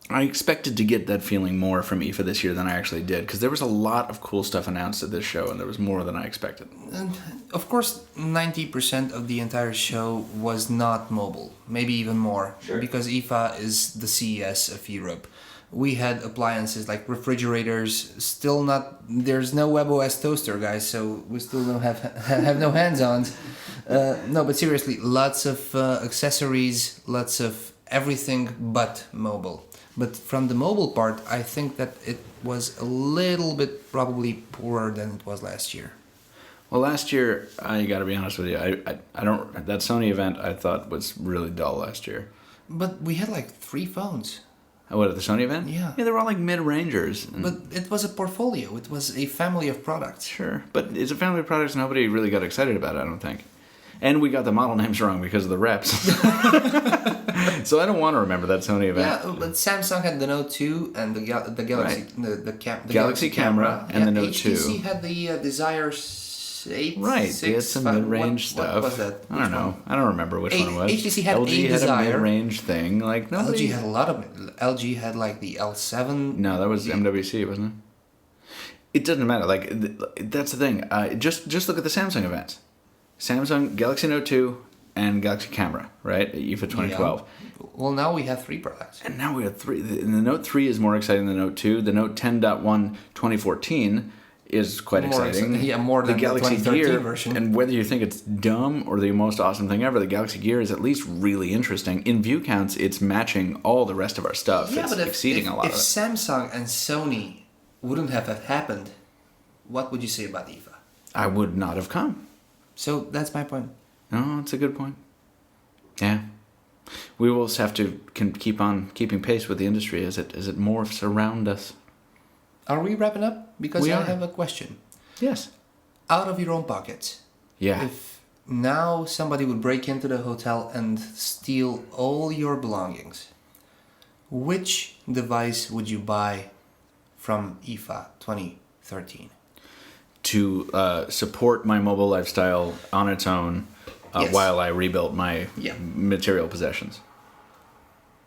I expected to get that feeling more from IFA this year than I actually did, because there was a lot of cool stuff announced at this show, and there was more than I expected. And of course, 90% of the entire show was not mobile, maybe even more, because IFA is the CES of Europe. We had appliances like refrigerators, still not, there's no WebOS toaster, guys, so we still don't have no hands-ons. No, but seriously, lots of accessories, lots of everything but mobile. But from the mobile part, I think that it was a little bit probably poorer than it was last year. Well, last year, I got to be honest with you, I don't, that Sony event I thought was really dull last year. But we had like 3 phones. What, at the Sony event? Yeah. Yeah, they were all like mid-rangers. But it was a portfolio. It was a family of products. Sure, but it's a family of products nobody really got excited about, I don't think. And we got the model names wrong because of the reps. So I don't want to remember that Sony event. Yeah, but Samsung had the Note 2 and the Galaxy, Right. the Galaxy camera and the Note 2. HTC had the Desire 8. Right, 6, they had some 5, mid-range stuff. What was that? I don't know. I don't remember which one it was. HTC had LG a had Desire. a mid-range thing. Like nobody. LG had a lot of. LG had like the L7. No, that was MWC, wasn't it? It doesn't matter. Like that's the thing. Just look at the Samsung events. Samsung Galaxy Note 2 and Galaxy Camera, right? At IFA 2012. Yeah. Well, now we have 3 products. And now we have 3. The Note 3 is more exciting than the Note 2. The Note 10.1 2014 is quite exciting. Yeah, more than the Galaxy 2013 Gear, version. and whether you think it's dumb or the most awesome thing ever, the Galaxy Gear is at least really interesting. In view counts, it's matching all the rest of our stuff. Yeah, it's but exceeding a lot if of it. Samsung and Sony wouldn't have happened, what would you say about IFA? I would not have come. So that's my point. No, it's a good point. Yeah. We will just have to keep on keeping pace with the industry as it morphs around us. Are we wrapping up? Because We I are. have a question. Yes. Out of your own pockets. Yeah. If now somebody would break into the hotel and steal all your belongings, which device would you buy from IFA 2013? To support my mobile lifestyle on its own Yes. while I rebuilt my Yeah. material possessions.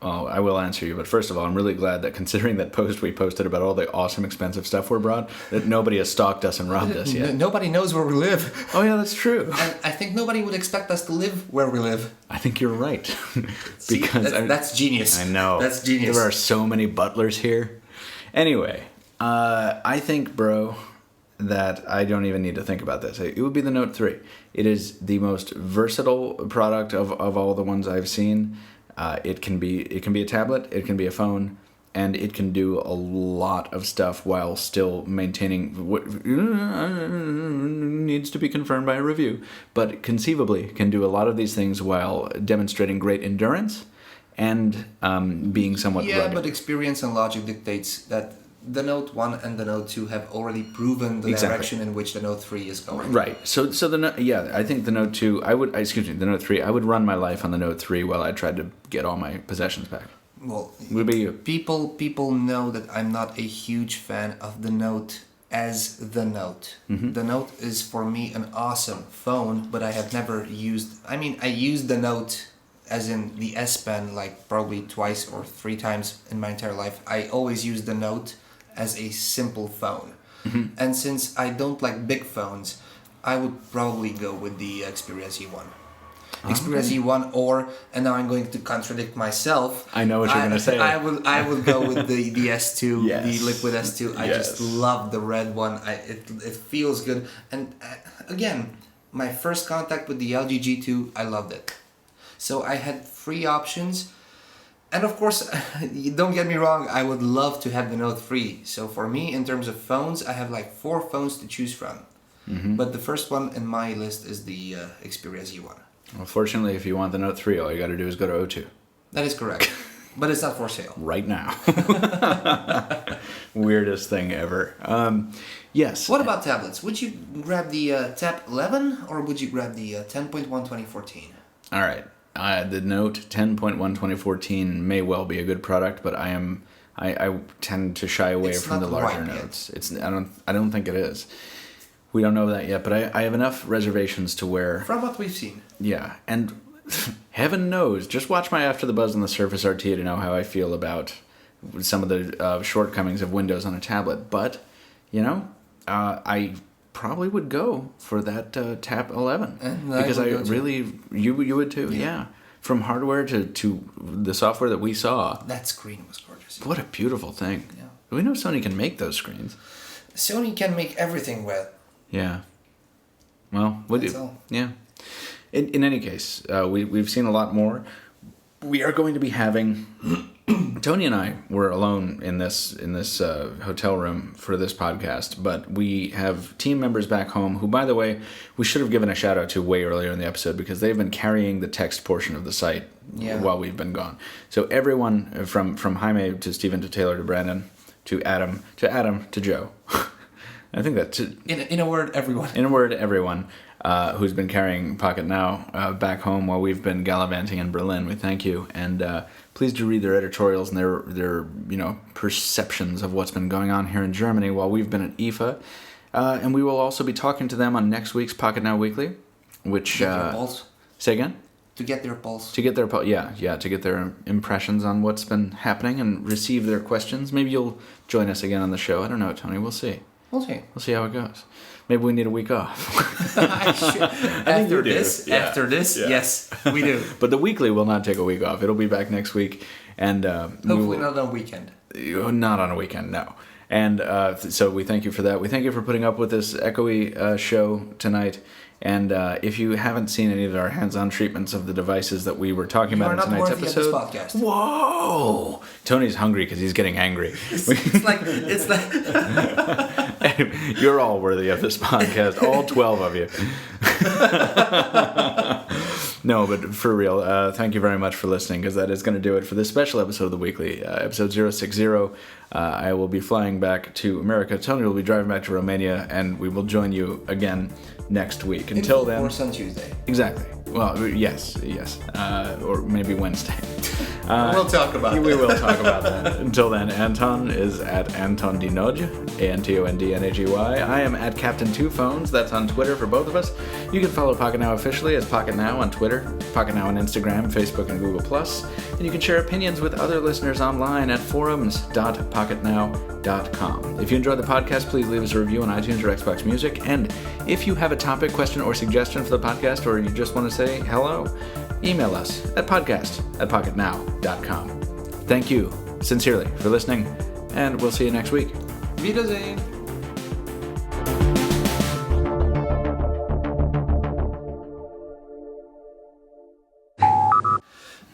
Oh, I will answer you, but first of all, I'm really glad that considering that post we posted about all the awesome, expensive stuff we're brought, that nobody has stalked us and robbed us yet. Nobody knows where we live. Oh yeah, that's true. And I think nobody would expect us to live where we live. I think you're right. See, because that's genius. I know. That's genius. There are so many butlers here. Anyway, I think, bro, that I don't even need to think about this. It would be the Note 3. It is the most versatile product of all the ones I've seen. It can be a tablet, it can be a phone, and it can do a lot of stuff while still maintaining what needs to be confirmed by a review, but conceivably can do a lot of these things while demonstrating great endurance and being somewhat rugged. But experience and logic dictates that the Note 1 and the Note 2 have already proven the direction in which the Note 3 is going. Right. So I think the Note 2, the Note 3, I would run my life on the Note 3 while I tried to get all my possessions back. Well, Would be you. people know that I'm not a huge fan of the Note as the Note. Mm-hmm. The Note is for me an awesome phone, but I have never used, I used the Note as in the S Pen like probably twice or 3 times in my entire life. I always use the Note as a simple phone. Mm-hmm. And since I don't like big phones, I would probably go with the Xperia Z1. Xperia Z1 and now I'm going to contradict myself. I know what you're going to say. I would go with the S2, Yes. the Liquid S2. I just love the red one. It feels good. And again, my first contact with the LG G2, I loved it. So I had 3 options. And of course, don't get me wrong, I would love to have the Note 3. So for me, in terms of phones, I have like 4 phones to choose from. Mm-hmm. But the first one in my list is the Xperia Z1. Well, fortunately, if you want the Note 3, all you got to do is go to O2. That is correct. But it's not for sale. Right now. Weirdest thing ever. Yes. What about tablets? Would you grab the Tab 11 or would you grab the 10.1 2014? All right. The Note 10.1 2014 may well be a good product, but I'm I tend to shy away It's from the not larger ripe yet. notes. I don't think it is. We don't know that yet, but I have enough reservations to where... From what we've seen. Yeah, and heaven knows, just watch my After the Buzz on the Surface RT to know how I feel about some of the shortcomings of Windows on a tablet. But, I probably would go for that Tap 11. Because I really... You would too? Yeah. From hardware to the software that we saw. That screen was gorgeous. What a beautiful thing. Yeah. We know Sony can make those screens. Sony can make everything well. Yeah. Well, That's all. Yeah. In any case, we've seen a lot more. We are going to be having... Tony and I were alone in this hotel room for this podcast, but we have team members back home who, by the way, we should have given a shout out to way earlier in the episode because they've been carrying the text portion of the site while we've been gone. So everyone from Jaime to Stephen to Taylor to Brandon to Adam to Joe. I think that's... In a word, everyone. In a word, everyone who's been carrying Pocketnow back home while we've been gallivanting in Berlin. We thank you. And please do read their editorials and their perceptions of what's been going on here in Germany while we've been at IFA. And we will also be talking to them on next week's Pocketnow Weekly, which... To get their pulse. Say again? To get their pulse. To get their to get their impressions on what's been happening and receive their questions. Maybe you'll join us again on the show. I don't know, Tony. We'll see. We'll see. We'll see how it goes. Maybe we need a week off. After this, yes, we do. But the weekly will not take a week off. It'll be back next week, and hopefully not on a weekend. Not on a weekend, no. And so we thank you for that. We thank you for putting up with this echoey show tonight. And if you haven't seen any of our hands-on treatments of the devices that we were talking about in tonight's episode, of this podcast. Whoa! Tony's hungry because he's getting angry. It's like You're all worthy of this podcast, all 12 of you. No, but for real, thank you very much for listening, because that is going to do it for this special episode of the Weekly, episode 060. I will be flying back to America. Tony will be driving back to Romania, and we will join you again next week. Until then... Or on Tuesday. Exactly. Well, yes. Or maybe Wednesday. We'll talk about that. We will talk about that. Until then, Anton is at Anton Dinoj, ANTONDNAGY. I am at Captain Two Phones. That's on Twitter for both of us. You can follow Pocketnow officially as Pocketnow on Twitter, Pocketnow on Instagram, Facebook, and Google+. And you can share opinions with other listeners online at forums.pocketnow.com. If you enjoyed the podcast, please leave us a review on iTunes or Xbox Music. And if you have a topic, question, or suggestion for the podcast, or you just want to say hello, email us at podcast@pocketnow.com. Thank you sincerely for listening, and we'll see you next week. Wiedersehen.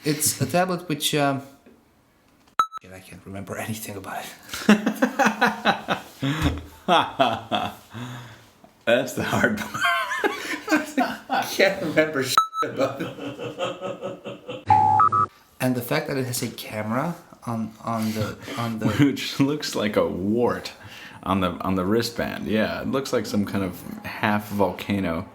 It's a tablet which, I can't remember anything about it. That's the hard part. I can't remember about it. And the fact that it has a camera on the which looks like a wart on the wristband. Yeah, it looks like some kind of half volcano.